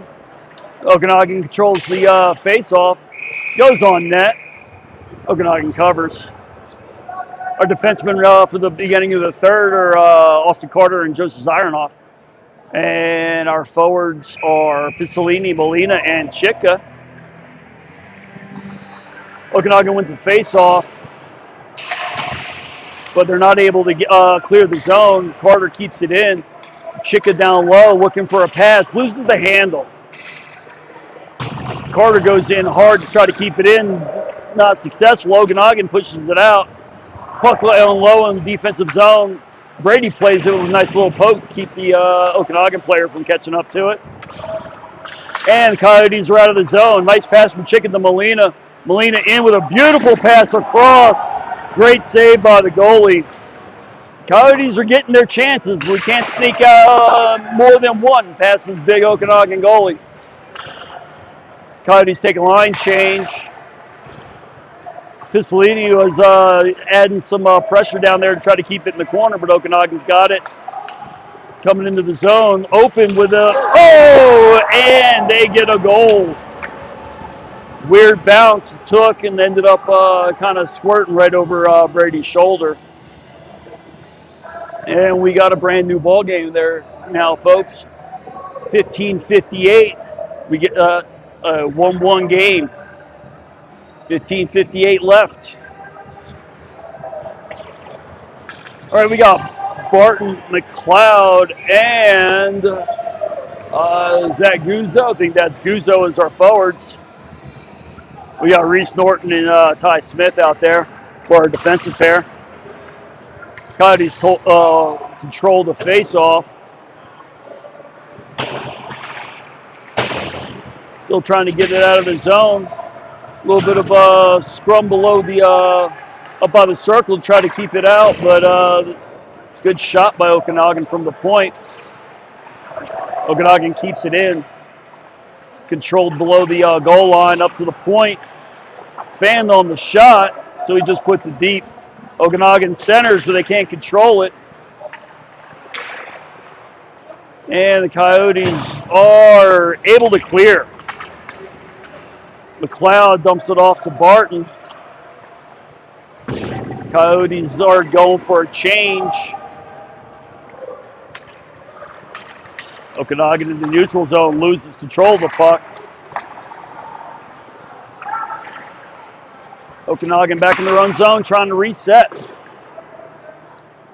Okanagan controls the face-off, goes on net. Okanagan covers. Our defensemen for the beginning of the third are Austin Carter and Joseph Zironoff. And our forwards are Pistolini, Molina, and Chitka. Okanagan wins the face-off, but they're not able to clear the zone. Carter keeps it in. Chitka down low, looking for a pass, loses the handle. Carter goes in hard to try to keep it in, not successful. Okanagan pushes it out. Puck low in the defensive zone. Brady plays it with a nice little poke to keep the Okanagan player from catching up to it. And the Coyotes are out of the zone. Nice pass from Chicken to Molina. Molina in with a beautiful pass across. Great save by the goalie. Coyotes are getting their chances. We can't sneak out more than one past this big Okanagan goalie. Coyotes take a line change. Pistolini was adding some pressure down there to try to keep it in the corner, but Okanagan's got it. Coming into the zone, open with and they get a goal. Weird bounce it took and ended up kind of squirting right over Brady's shoulder. And we got a brand new ball game there now, folks. 15:58. We get a 1-1 game. 15:58 left. All right, we got Barton, McLeod, and is that Guzzo? I think that's Guzzo as our forwards. We got Reese Norton and Ty Smith out there for our defensive pair. Coyotes control the face-off. Still trying to get it out of the zone. A little bit of a scrum below the up by the circle to try to keep it out, but good shot by Okanagan from the point. Okanagan keeps it in. Controlled below the goal line up to the point. Fanned on the shot, so he just puts it deep. Okanagan centers, but they can't control it. And the Coyotes are able to clear. McLeod dumps it off to Barton. Coyotes are going for a change. Okanagan in the neutral zone loses control of the puck. Okanagan back in their own zone trying to reset.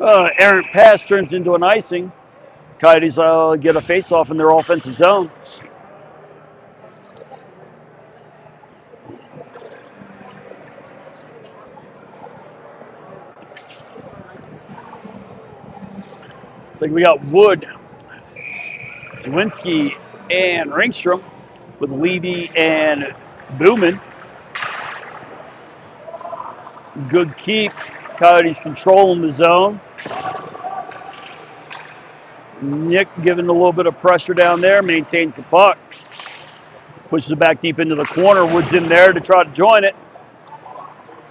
Errant pass turns into an icing. Coyotes get a face-off in their offensive zone. It's like we got Wood, Zwinski, and Ringstrom with Levy and Booman. Good keep. Coyotes controlling the zone. Nick giving a little bit of pressure down there, maintains the puck. Pushes it back deep into the corner. Wood's in there to try to join it.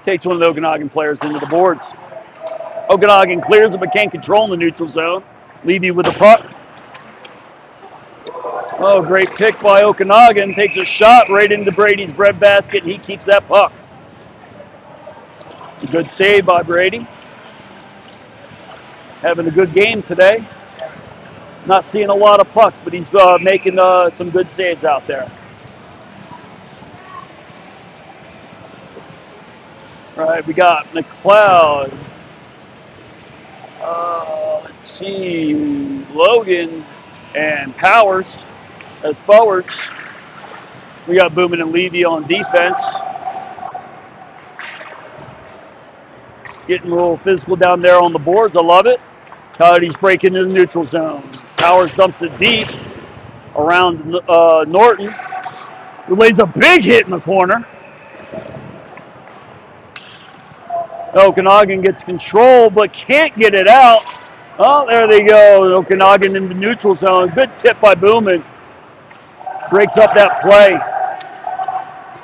Takes one of the Okanagan players into the boards. Okanagan clears it but can't control in the neutral zone. Levy with the puck. Oh, great pick by Okanagan. Takes a shot right into Brady's breadbasket, and he keeps that puck. It's a good save by Brady. Having a good game today. Not seeing a lot of pucks, but he's making some good saves out there. All right, we got McLeod. Let's see, Logan and Powers as forwards. We got Booman and Levy on defense. Getting a little physical down there on the boards. I love it. Coyotes break into the neutral zone. Powers dumps it deep around Norton, who lays a big hit in the corner. Okanagan gets control, but can't get it out. Oh, there they go. Okanagan in the neutral zone. Good tip by Booman. Breaks up that play.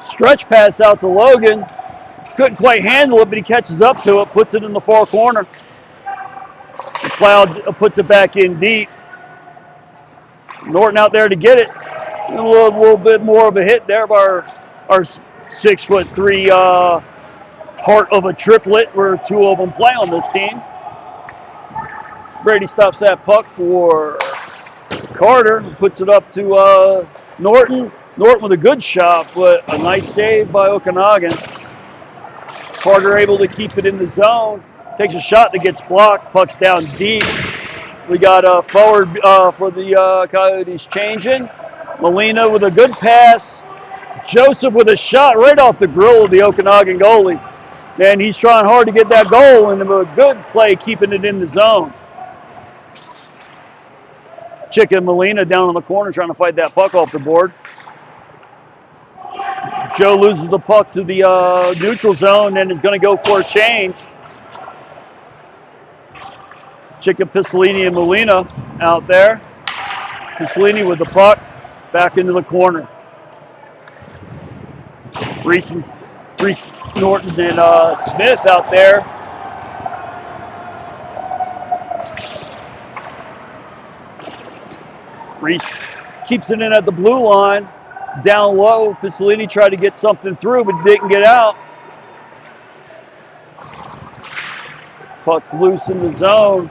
Stretch pass out to Logan. Couldn't quite handle it, but he catches up to it, puts it in the far corner. McLeod puts it back in deep. Norton out there to get it. A little bit more of a hit there by our 6'3" part of a triplet, where two of them play on this team. Brady stops that puck for Carter, puts it up to Norton. Norton with a good shot, but a nice save by Okanagan. Carter able to keep it in the zone. Takes a shot that gets blocked. Puck's down deep. We got a forward for the Coyotes changing. Molina with a good pass. Joseph with a shot right off the grill of the Okanagan goalie. And he's trying hard to get that goal, and a good play keeping it in the zone. Chick and Molina down in the corner trying to fight that puck off the board. Joe loses the puck to the neutral zone and is going to go for a change. Chicken, Pistolini, and Molina out there. Pistolini with the puck back into the corner. Reese Norton and Smith out there. Reese keeps it in at the blue line. Down low, Pistolini tried to get something through, but didn't get out. Puck's loose in the zone.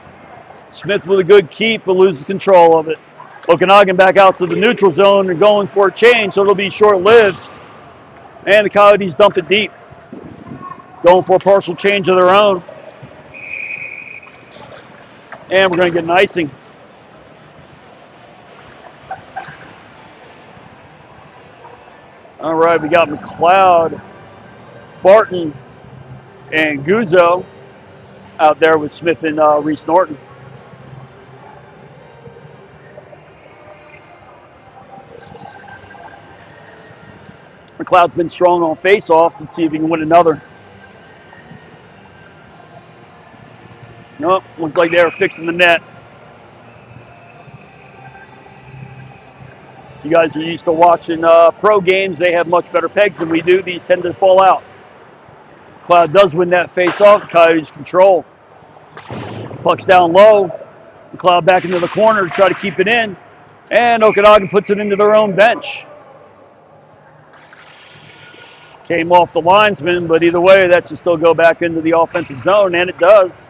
Smith with a good keep, but loses control of it. Okanagan back out to the neutral zone and going for a change, so it'll be short-lived. And the Coyotes dump it deep. Going for a partial change of their own. And we're going to get an icing. All right, we got McLeod, Barton, and Guzzo out there with Smith and Reese Norton. McLeod's been strong on face-offs. Let's see if he can win another. Nope, looked like they were fixing the net. If you guys are used to watching pro games, they have much better pegs than we do. These tend to fall out. McLeod does win that face-off. The Coyotes control. Puck's down low. McLeod back into the corner to try to keep it in. And Okanagan puts it into their own bench. Came off the linesman, but either way, that should still go back into the offensive zone, and it does.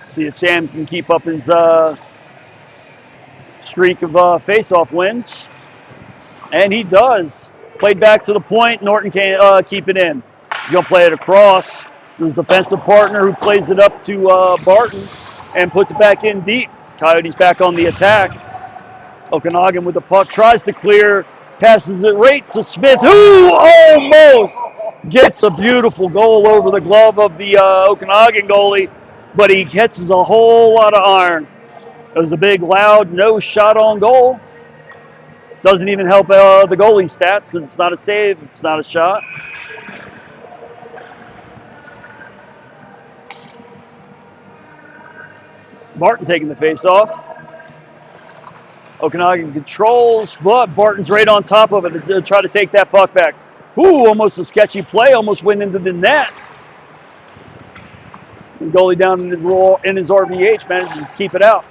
See if Sam can keep up his streak of face-off wins. And he does. Played back to the point. Norton can't keep it in. He's going to play it across to his defensive partner, who plays it up to Barton and puts it back in deep. Coyotes back on the attack. Okanagan with the puck, tries to clear, passes it right to Smith, who almost gets a beautiful goal over the glove of the Okanagan goalie, but he catches a whole lot of iron. It was a big, loud, no shot on goal. Doesn't even help the goalie stats because it's not a save, it's not a shot. Barton taking the face off. Okanagan controls, but Barton's right on top of it to try to take that puck back. Ooh, almost a sketchy play, almost went into the net. And goalie down in his RVH manages to keep it out.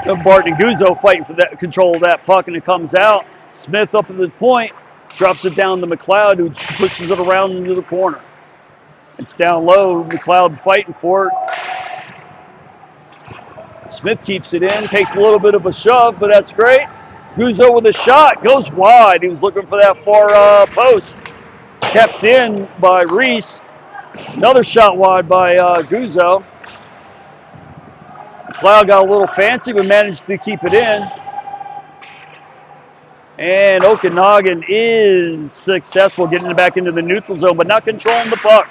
And Barton and Guzzo fighting for that control of that puck, and it comes out. Smith up at the point, drops it down to McLeod, who pushes it around into the corner. It's down low, McLeod fighting for it. Smith keeps it in, takes a little bit of a shove, but that's great. Guzzo with a shot, goes wide. He was looking for that far post. Kept in by Reese. Another shot wide by Guzzo. McLeod got a little fancy, but managed to keep it in. And Okanagan is successful getting it back into the neutral zone, but not controlling the puck.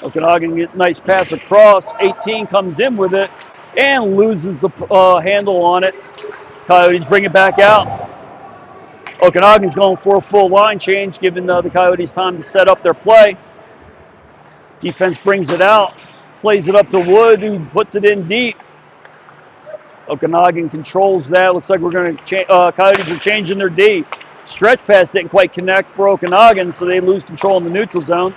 Okanagan gets a nice pass across. 18 comes in with it and loses the handle on it. Coyotes bring it back out. Okanagan's going for a full line change, giving the Coyotes time to set up their play. Defense brings it out, plays it up to Wood, who puts it in deep. Okanagan controls that. Looks like we're going to Coyotes are changing their D. Stretch pass didn't quite connect for Okanagan, so they lose control in the neutral zone.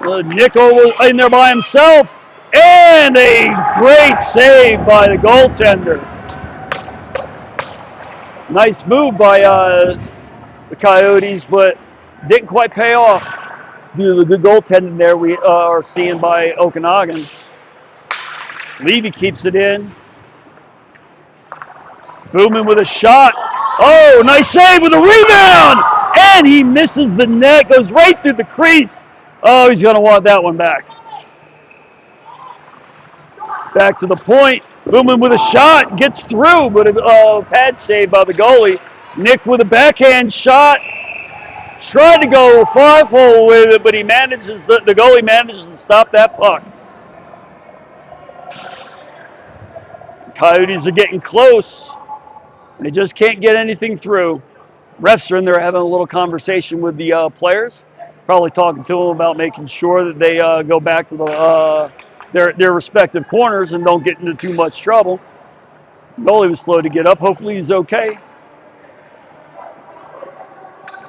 Nico in there by himself, and a great save by the goaltender. Nice move by the Coyotes, but didn't quite pay off due to the good goaltending there we are seeing by Okanagan. Levy keeps it in. Booman with a shot. Oh, nice save with a rebound! And he misses the net, goes right through the crease. Oh, he's going to want that one back. Back to the point. Booman with a shot, gets through, but a pad save by the goalie. Nick with a backhand shot. Tried to go 5-hole with it, but he manages the goalie manages to stop that puck. Coyotes are getting close. They just can't get anything through. Refs are in there having a little conversation with the players, probably talking to them about making sure that they go back to their respective corners and don't get into too much trouble. Goalie was slow to get up. Hopefully he's okay.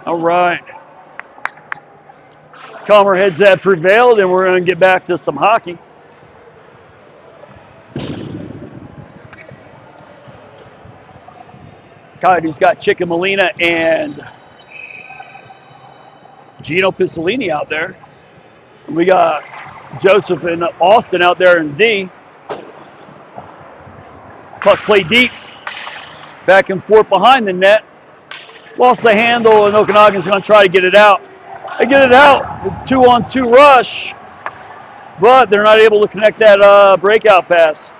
All right. Calmer heads have prevailed, and we're going to get back to some hockey. Coyotes got Chica Molina and Gino Piccolini out there. We got Joseph and Austin out there in D. Puck play deep. Back and forth behind the net. Lost the handle, and Okanagan's going to try to get it out. They get it out. The 2-on-2 rush. But they're not able to connect that breakout pass.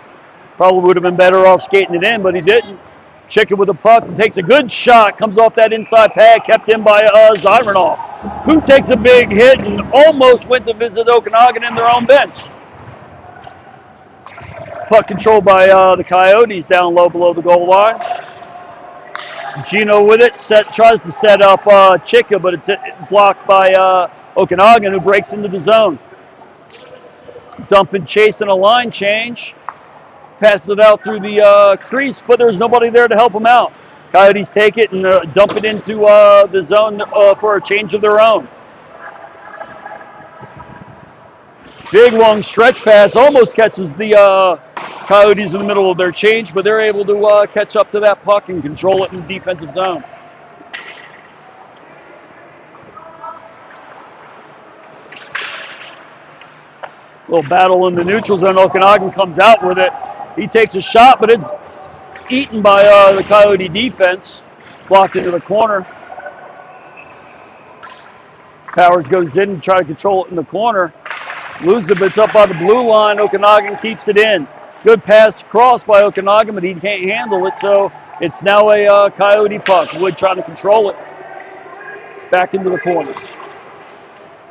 Probably would have been better off skating it in, but he didn't. Chicken with the puck and takes a good shot. Comes off that inside pad, kept in by Zyronov, who takes a big hit and almost went to visit Okanagan in their own bench. Puck controlled by the Coyotes down low below the goal line. Gino with it, tries to set up Chica, but it's blocked by Okanagan, who breaks into the zone. Dumping, chasing a line change. Passes it out through the crease, but there's nobody there to help him out. Coyotes take it and dump it into the zone for a change of their own. Big long stretch pass almost catches the Coyotes in the middle of their change, but they're able to catch up to that puck and control it in the defensive zone. Little battle in the neutral zone. Okanagan comes out with it. He takes a shot, but it's eaten by the Coyote defense. Blocked into the corner. Powers goes in and tries to control it in the corner. Loses it, but it's up by the blue line. Okanagan keeps it in. Good pass across by Okanagan, but he can't handle it, so it's now a Coyote puck. Wood trying to control it. Back into the corner.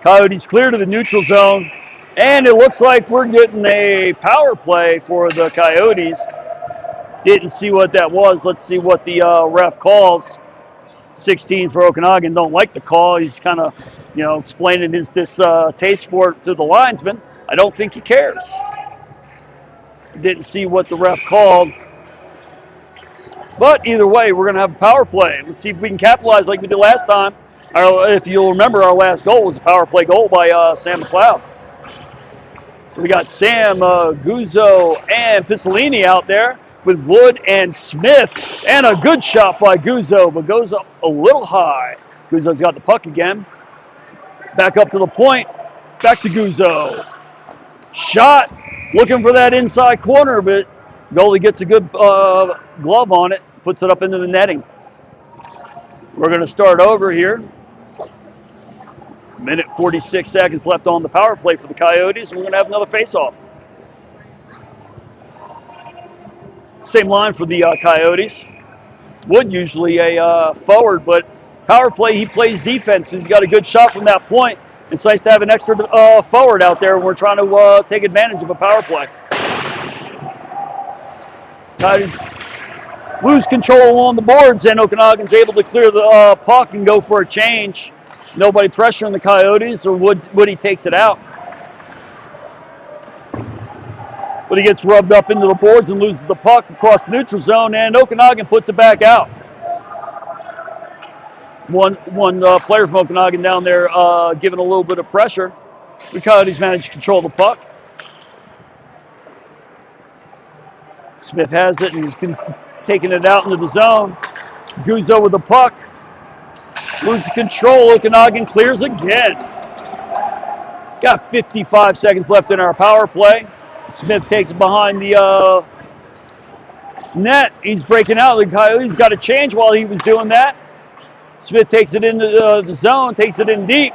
Coyotes clear to the neutral zone. And it looks like we're getting a power play for the Coyotes. Didn't see what that was. Let's see what the ref calls. 16 for Okanagan. Don't like the call. He's kind of, explaining his distaste for it to the linesman. I don't think he cares. Didn't see what the ref called. But either way, we're going to have a power play. Let's see if we can capitalize like we did last time. If you'll remember, our last goal was a power play goal by Sam McLeod. So we got Sam, Guzzo, and Piccolini out there with Wood and Smith. And a good shot by Guzzo, but goes up a little high. Guzzo's got the puck again. Back up to the point. Back to Guzzo. Shot. Looking for that inside corner, but goalie gets a good glove on it. Puts it up into the netting. We're going to start over here. Minute 46 seconds left on the power play for the Coyotes. We're going to have another face-off. Same line for the Coyotes. Wood usually a forward, but power play, he plays defense. He's got a good shot from that point. It's nice to have an extra forward out there. We're trying to take advantage of a power play. Coyotes lose control on the boards, and Okanagan's able to clear the puck and go for a change. Nobody pressuring the Coyotes, or Woody takes it out. But but he gets rubbed up into the boards and loses the puck across the neutral zone, and Okanagan puts it back out. One player from Okanagan down there giving a little bit of pressure. The Coyotes managed to control the puck. Smith has it and he's taking it out into the zone. Guzzo with the puck. Loses control. Okanagan clears again. Got 55 seconds left in our power play. Smith takes it behind the net. He's breaking out. The Coyotes got to change while he was doing that. Smith takes it into the zone, takes it in deep.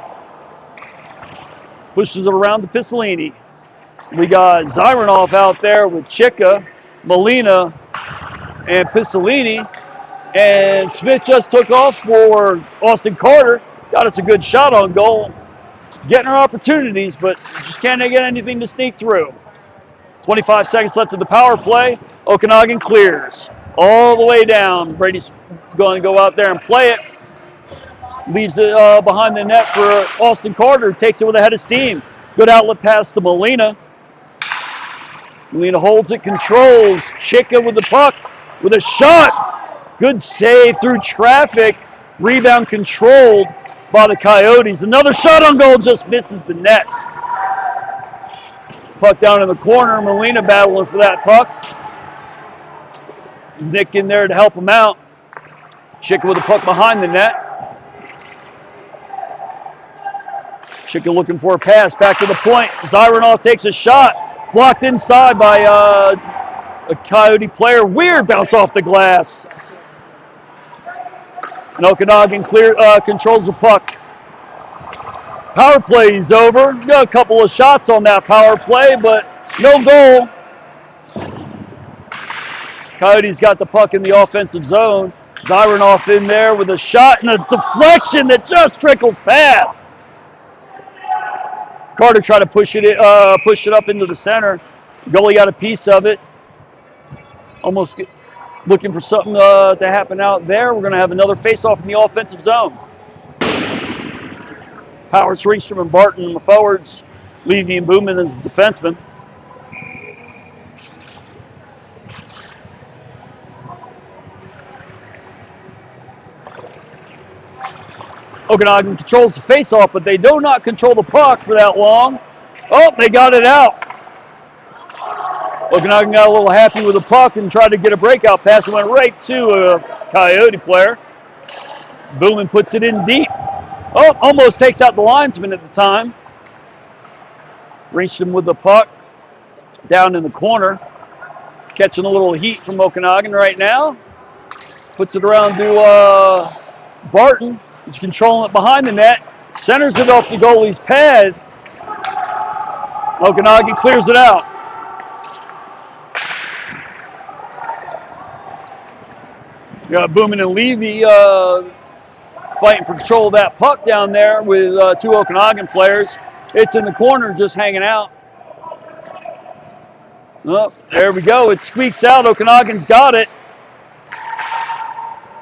Pushes it around to Piccolini. We got Zyronov out there with Chika, Molina, and Piccolini. And Smith just took off for Austin Carter. Got us a good shot on goal. Getting our opportunities, but just can't get anything to sneak through. 25 seconds left of the power play. Okanagan clears all the way down. Brady's going to go out there and play it. Leaves it behind the net for Austin Carter. Takes it with a head of steam. Good outlet pass to Molina. Molina holds it, controls. Chika with the puck, with a shot. Good save through traffic. Rebound controlled by the Coyotes. Another shot on goal, just misses the net. Puck down in the corner. Molina battling for that puck. Nick in there to help him out. Chika with the puck behind the net. Chika looking for a pass, back to the point. Zyronov takes a shot, blocked inside by a Coyote player. Weird bounce off the glass. And Okanagan controls the puck. Power play is over. Got a couple of shots on that power play, but no goal. Coyotes got the puck in the offensive zone. Zyronov in there with a shot and a deflection that just trickles past. Carter tried to push it up into the center. Goalie got a piece of it. Almost looking for something to happen out there. We're going to have another face-off in the offensive zone. Powers, Ringstrom, and Barton in the forwards. Levy and Booman as the defensemen. Okanagan controls the face-off, but they do not control the puck for that long. Oh, they got it out. Okanagan got a little happy with the puck and tried to get a breakout pass. It went right to a Coyote player. Booman puts it in deep. Oh, almost takes out the linesman at the time. Reached him with the puck down in the corner. Catching a little heat from Okanagan right now. Puts it around to Barton. He's controlling it behind the net. Centers it off the goalie's pad. Okanagan clears it out. You got Booman and Levy fighting for control of that puck down there with two Okanagan players. It's in the corner just hanging out. Oh, there we go. It squeaks out. Okanagan's got it.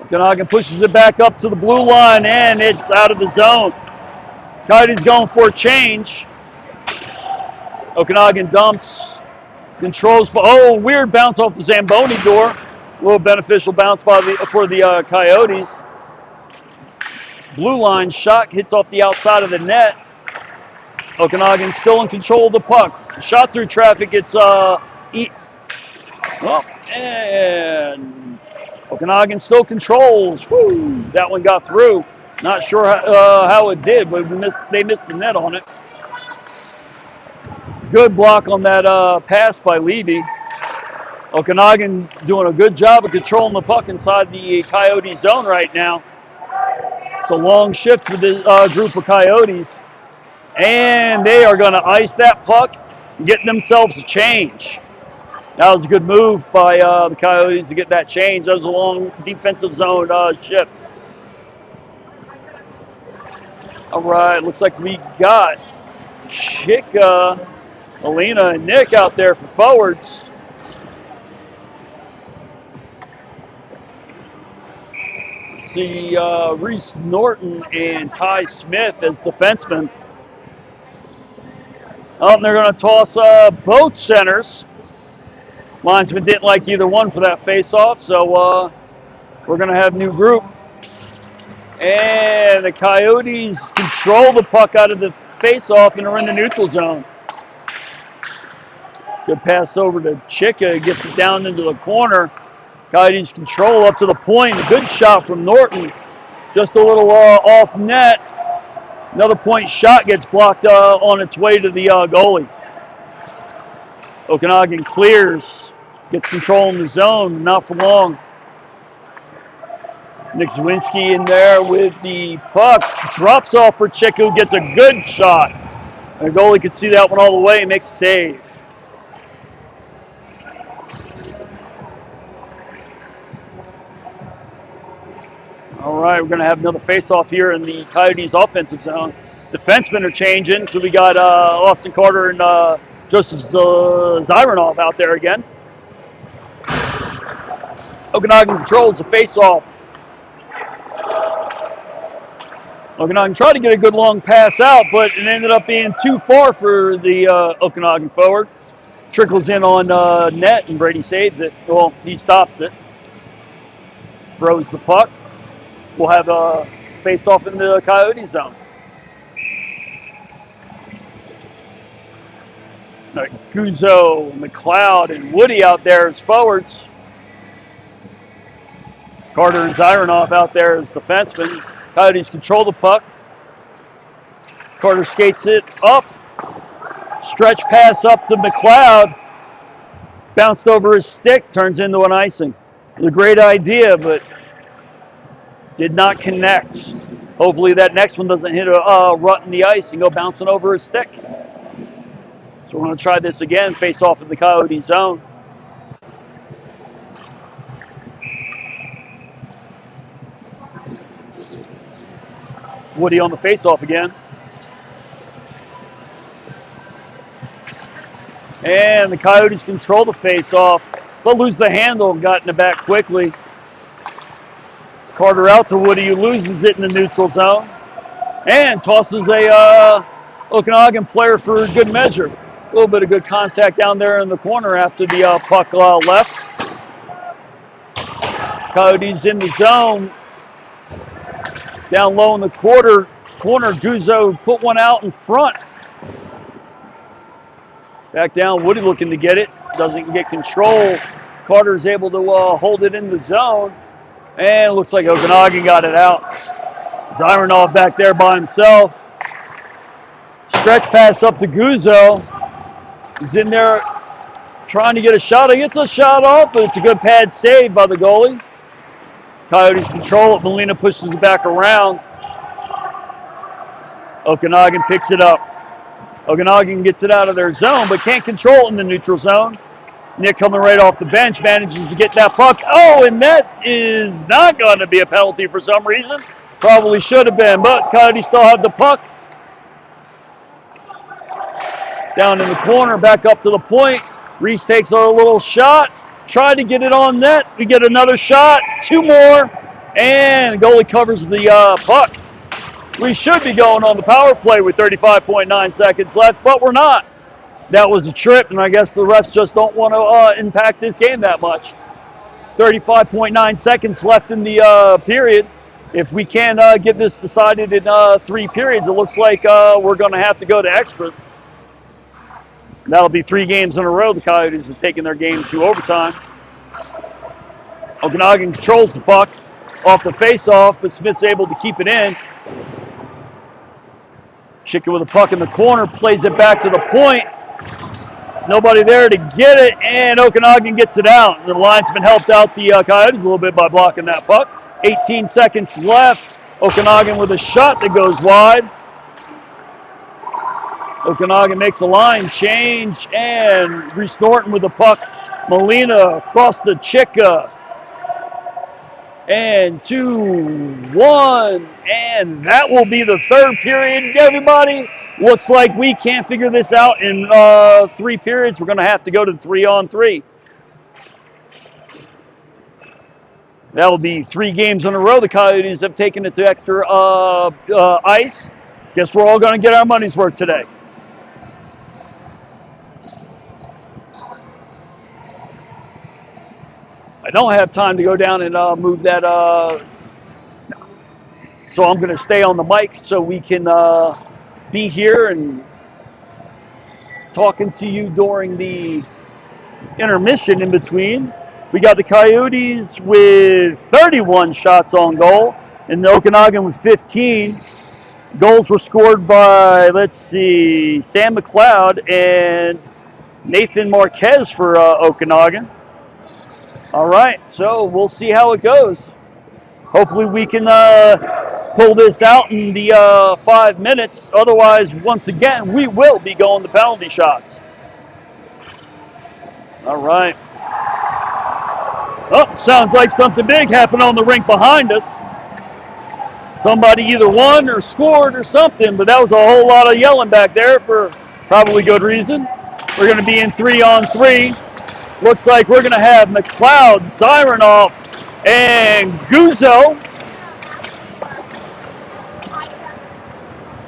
Okanagan pushes it back up to the blue line, and it's out of the zone. Coyotes going for a change. Okanagan dumps, controls. Oh, weird bounce off the Zamboni door. A little beneficial bounce for the Coyotes. Blue line shot hits off the outside of the net. Okanagan still in control of the puck. Shot through traffic. It's and Okanagan still controls. Woo, that one got through. Not sure how it did, but they missed the net on it. Good block on that pass by Levy. Okanagan doing a good job of controlling the puck inside the Coyote zone right now. It's a long shift for the group of Coyotes. And they are going to ice that puck and get themselves a change. That was a good move by the Coyotes to get that change. That was a long defensive zone shift. All right, looks like we got Chika, Alina, and Nick out there for forwards. See Reese Norton and Ty Smith as defensemen. Oh, and they're going to toss both centers. Linesman didn't like either one for that face-off, so we're going to have new group. And the Coyotes control the puck out of the face-off and are in the neutral zone. Good pass over to Chicka, gets it down into the corner. Coyotes control up to the point. A good shot from Norton. Just a little off net. Another point shot gets blocked on its way to the goalie. Okanagan clears, gets control in the zone, not for long. Nick Zawinski in there with the puck. Drops off for Chicka, who gets a good shot. The goalie could see that one all the way and makes a save. All right, we're going to have another face-off here in the Coyotes' offensive zone. Defensemen are changing, so we got Austin Carter and Joseph Zyronov out there again. Okanagan controls the face-off. Okanagan tried to get a good long pass out, but it ended up being too far for the Okanagan forward. Trickles in on net, and Brady saves it. Well, he stops it. Throws the puck. We'll have a face-off in the Coyote zone. Guzzo, McLeod, and Woody out there as forwards. Carter and Zyronov out there as defensemen. Coyotes control the puck. Carter skates it up. Stretch pass up to McLeod. Bounced over his stick, turns into an icing. It was a great idea, but did not connect. Hopefully that next one doesn't hit a rut in the ice and go bouncing over his stick. So we're going to try this again, face off in the Coyote zone. Woody on the face-off again. And the Coyotes control the face-off. They'll lose the handle and got in the back quickly. Carter out to Woody, who loses it in the neutral zone. And tosses a Okanagan player for good measure. A little bit of good contact down there in the corner after the puck left. Coyotes in the zone. Down low in the corner, Guzzo put one out in front. Back down, Woody looking to get it. Doesn't get control. Carter's able to hold it in the zone. And it looks like Okanagan got it out. Zyronov back there by himself. Stretch pass up to Guzzo. He's in there trying to get a shot. He gets a shot off, but it's a good pad save by the goalie. Coyotes control it. Molina pushes it back around. Okanagan picks it up. Okanagan gets it out of their zone, but can't control it in the neutral zone. Nick coming right off the bench manages to get that puck. Oh, and that is not going to be a penalty for some reason. Probably should have been, but Coyotes still have the puck. Down in the corner, back up to the point. Reese takes a little shot. Tried to get it on net. We get another shot. Two more. And the goalie covers the puck. We should be going on the power play with 35.9 seconds left, but we're not. That was a trip, and I guess the refs just don't want to impact this game that much. 35.9 seconds left in the period. If we can get this decided in 3 periods, it looks like we're going to have to go to extras. That'll be 3 games in a row. The Coyotes have taken their game to overtime. Okanagan controls the puck off the face-off, but Smith's able to keep it in. Chicka with the puck in the corner, plays it back to the point. Nobody there to get it, and Okanagan gets it out. The linesman helped out the Coyotes a little bit by blocking that puck. 18 seconds left. Okanagan with a shot that goes wide. Okanagan makes a line change, and Reese Norton with the puck. Molina across the Chicka. And 2-1, and that will be the 3rd period, everybody. Looks like we can't figure this out in 3 periods. We're going to have to go to 3-on-3. That will be 3 games in a row. The Coyotes have taken it to extra ice. Guess we're all going to get our money's worth today. I don't have time to go down and move that. So I'm going to stay on the mic so we can be here and talking to you during the intermission in between. We got the Coyotes with 31 shots on goal and the Okanagan with 15. Goals were scored by, let's see, Sam McLeod and Nathan Marquez for Okanagan. All right, so we'll see how it goes. Hopefully we can pull this out in the 5 minutes. Otherwise, once again, we will be going to penalty shots. All right. Oh, sounds like something big happened on the rink behind us. Somebody either won or scored or something, but that was a whole lot of yelling back there for probably good reason. We're going to be in 3-on-3. Looks like we're going to have McLeod, Zyronoff, and Guzzo.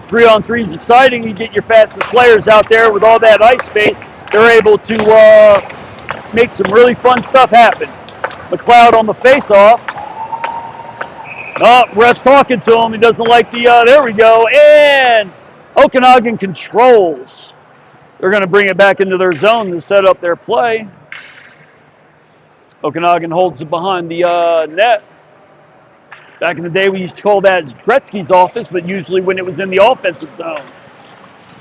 3-on-3 is exciting. You get your fastest players out there with all that ice space. They're able to make some really fun stuff happen. McLeod on the face-off. Oh, ref's talking to him. He doesn't like the, there we go. And Okanagan controls. They're going to bring it back into their zone to set up their play. Okanagan holds it behind the net. Back in the day, we used to call that Gretzky's office, but usually when it was in the offensive zone.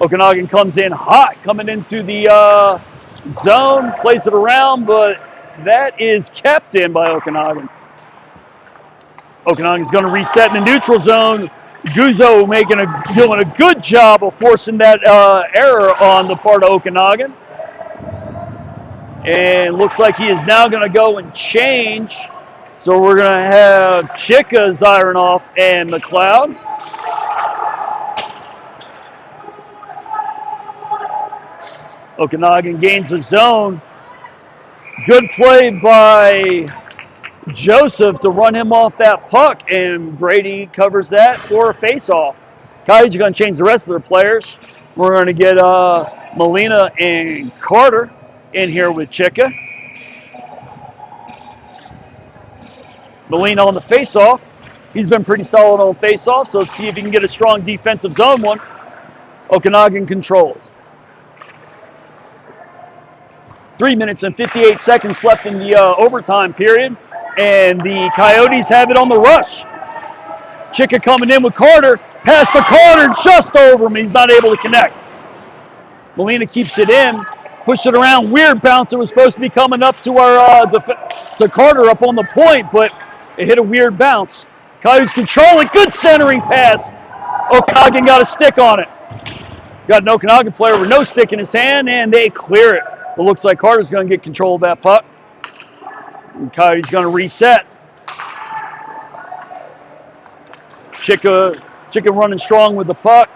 Okanagan comes in hot, coming into the zone, plays it around, but that is kept in by Okanagan. Okanagan's going to reset in the neutral zone. Guzzo doing a good job of forcing that error on the part of Okanagan. And looks like he is now going to go and change. So we're going to have Chika, Zyronoff, and McLeod. Okanagan gains the zone. Good play by Joseph to run him off that puck, and Brady covers that for a face-off. Coyotes are going to change the rest of their players. We're going to get Molina and Carter in here with Chika. Molina on the face-off. He's been pretty solid on face-off, so let's see if he can get a strong defensive zone one. Okanagan controls. 3 minutes and 58 seconds left in the overtime period, and the Coyotes have it on the rush. Chika coming in with Carter. Pass to Carter, just over him. He's not able to connect. Molina keeps it in. Push it around. Weird bounce. It was supposed to be coming up to our to Carter up on the point, but it hit a weird bounce. Coyotes control it. Good centering pass. Okanagan got a stick on it. Got an Okanagan player with no stick in his hand, and they clear it. It looks like Carter's going to get control of that puck. And Coyotes going to reset. Chika running strong with the puck.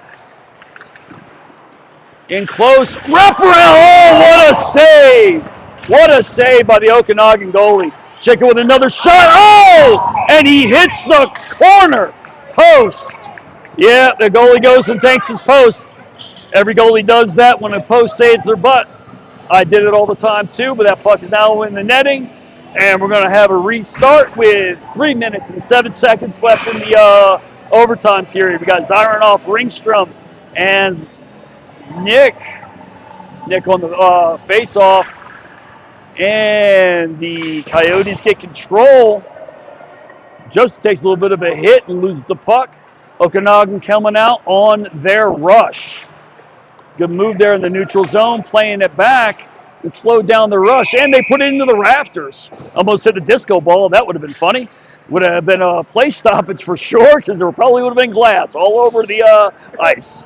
In close. Wraparound. Oh, what a save. What a save by the Okanagan goalie. Chika with another shot. Oh! And he hits the corner post. Yeah, the goalie goes and thanks his post. Every goalie does that when a post saves their butt. I did it all the time too, but that puck is now in the netting. And we're going to have a restart with 3 minutes and 7 seconds left in the overtime period. We got Zyronoff, Ringstrom, and Nick on the face-off. And the Coyotes get control. Joseph takes a little bit of a hit and loses the puck. Okanagan coming out on their rush. Good move there in the neutral zone, playing it back. It slowed down the rush, and they put it into the rafters. Almost hit a disco ball. That would have been funny. Would have been a play stoppage for sure, because there probably would have been glass all over the ice.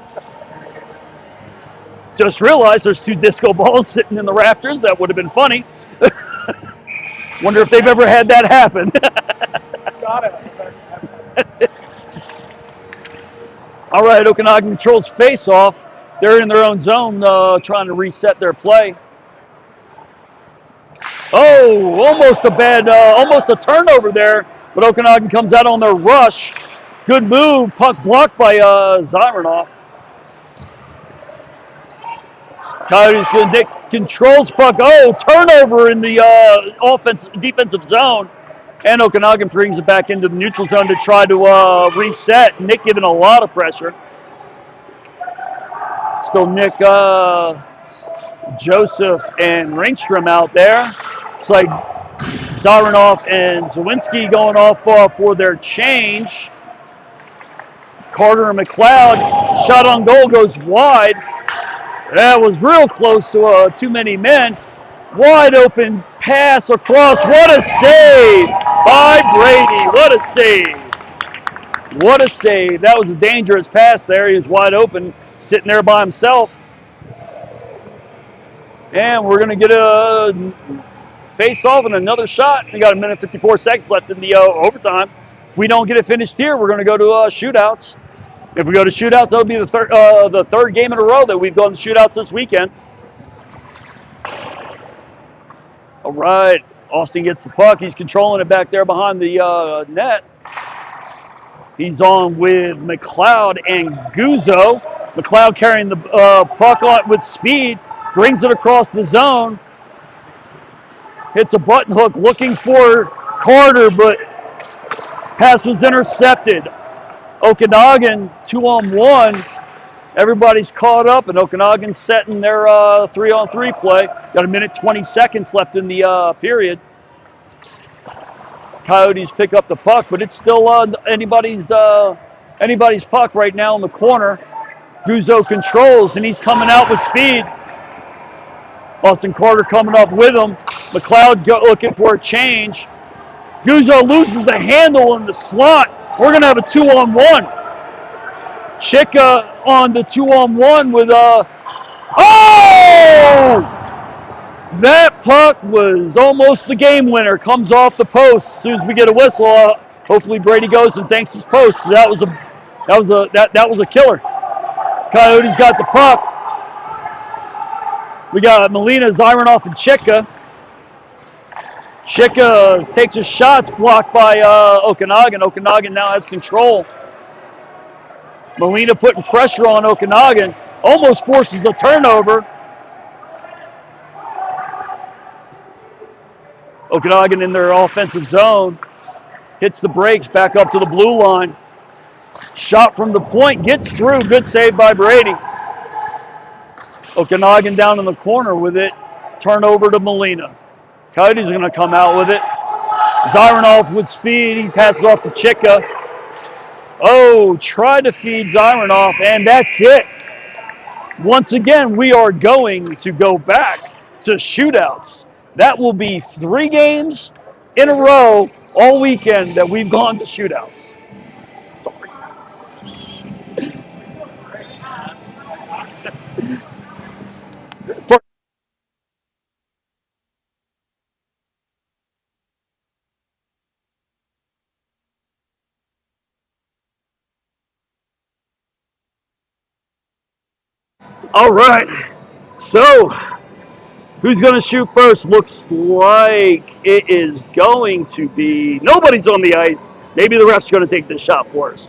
Just realized there's 2 disco balls sitting in the rafters. That would have been funny. Wonder if they've ever had that happen. Got it. All right, Okanagan controls face-off. They're in their own zone trying to reset their play. Oh, almost a turnover there, but Okanagan comes out on their rush. Good move, puck blocked by Zyronoff. Coyotes going to controls puck. Oh, turnover in the defensive zone. And Okanagan brings it back into the neutral zone to try to reset. Nick giving a lot of pressure. Still Nick, Joseph, and Ringstrom out there. It's like Zaranov and Zawinski going off for their change. Carter and McLeod, shot on goal goes wide. That was real close to too many men. Wide open pass across. What a save by Brady. What a save. What a save. That was a dangerous pass there. He was wide open, sitting there by himself. And we're going to get a face-off and another shot. We got 1:54 left in the overtime. If we don't get it finished here, we're going to go to shootouts. If we go to shootouts, that'll be the third game in a row that we've gone to shootouts this weekend. All right, Austin gets the puck. He's controlling it back there behind the net. He's on with McLeod and Guzzo. McLeod carrying the puck on with speed, brings it across the zone. Hits a button hook looking for Carter, but pass was intercepted. Okanagan 2-on-1. Everybody's caught up, and Okanagan setting their 3-on-3 play. Got 1:20 left in the period. Coyotes pick up the puck, but it's still anybody's puck right now in the corner. Guzzo controls, and he's coming out with speed. Austin Carter coming up with him. McLeod looking for a change. Guzzo loses the handle in the slot. We're going to have a 2-on-1. Chicka on the 2-on-1 with oh! That puck was almost the game winner. Comes off the post as soon as we get a whistle. Hopefully Brady goes and thanks his post. That was a killer. Coyotes got the puck. We got Molina, Zaranov, and Chicka. Chicka takes his shots, blocked by Okanagan. Okanagan now has control. Molina putting pressure on Okanagan. Almost forces a turnover. Okanagan in their offensive zone. Hits the brakes, back up to the blue line. Shot from the point, gets through. Good save by Brady. Okanagan down in the corner with it. Turnover to Molina. Coyotes are going to come out with it. Zaranov with speed. He passes off to Chicka. Oh, tried to feed Zaranov, and that's it. Once again, we are going to go back to shootouts. That will be 3 games in a row all weekend that we've gone to shootouts. Sorry. All right, so who's going to shoot first? Looks like it is going to be, nobody's on the ice. Maybe the ref's going to take this shot for us.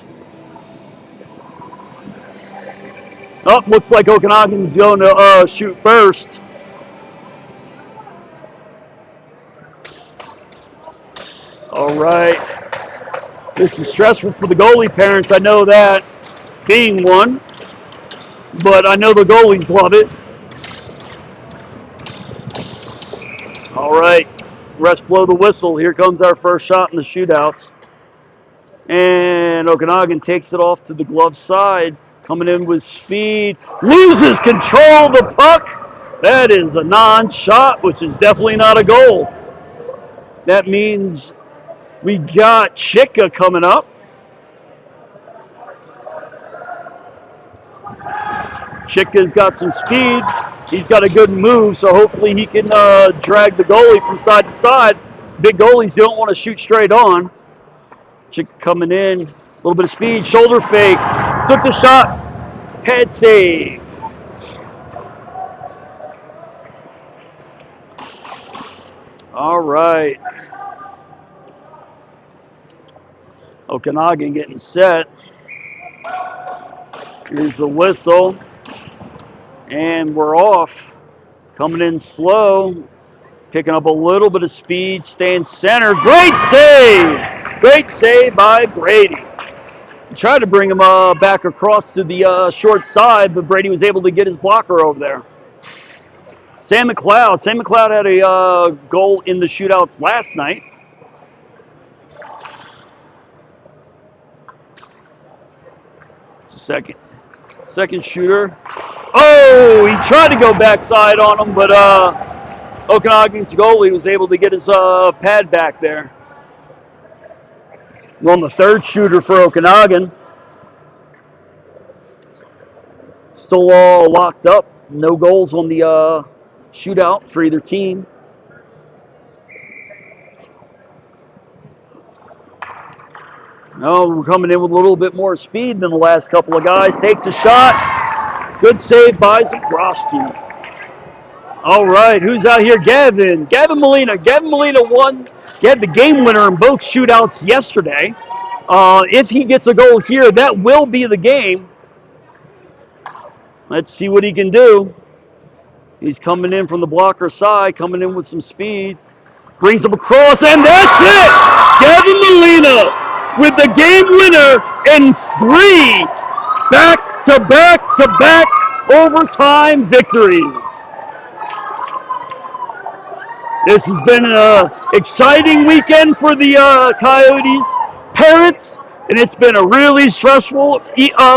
Oh, looks like Okanagan's going to shoot first. All right. This is stressful for the goalie parents. I know that, being one. But I know the goalies love it. All right, refs blow the whistle. Here comes our first shot in the shootouts. And Okanagan takes it off to the glove side. Coming in with speed. Loses control of the puck. That is a non-shot, which is definitely not a goal. That means we got Chicka coming up. Chicka's got some speed. He's got a good move, so hopefully he can drag the goalie from side to side. Big goalies don't want to shoot straight on. Chicka coming in, a little bit of speed, shoulder fake, took the shot, pad save. All right. Okanagan getting set. Here's the whistle. And we're off. Coming in slow, picking up a little bit of speed, staying center. Great save! Great save by Brady. He tried to bring him back across to the short side, but Brady was able to get his blocker over there. Sam McLeod. Sam McLeod had a goal in the shootouts last night. It's a second shooter. Oh, he tried to go backside on him, but Okanagan's goalie was able to get his pad back there. On the third shooter for Okanagan. Still all locked up. No goals on the shootout for either team. No, we're coming in with a little bit more speed than the last couple of guys. Takes a shot. Good save by Zabrowski. All right, who's out here? Gavin Molina. Gavin Molina had the game winner in both shootouts yesterday. If he gets a goal here, that will be the game. Let's see what he can do. He's coming in from the blocker side, coming in with some speed. Brings him across, and that's it! Gavin Molina with the game winner in 3 back-to-back-to-back overtime victories. This has been an exciting weekend for the Coyotes parents, and it's been a really stressful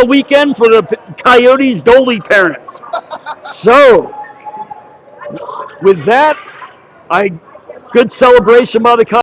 weekend for the Coyotes goalie parents. So, with that, good celebration by the Coyotes.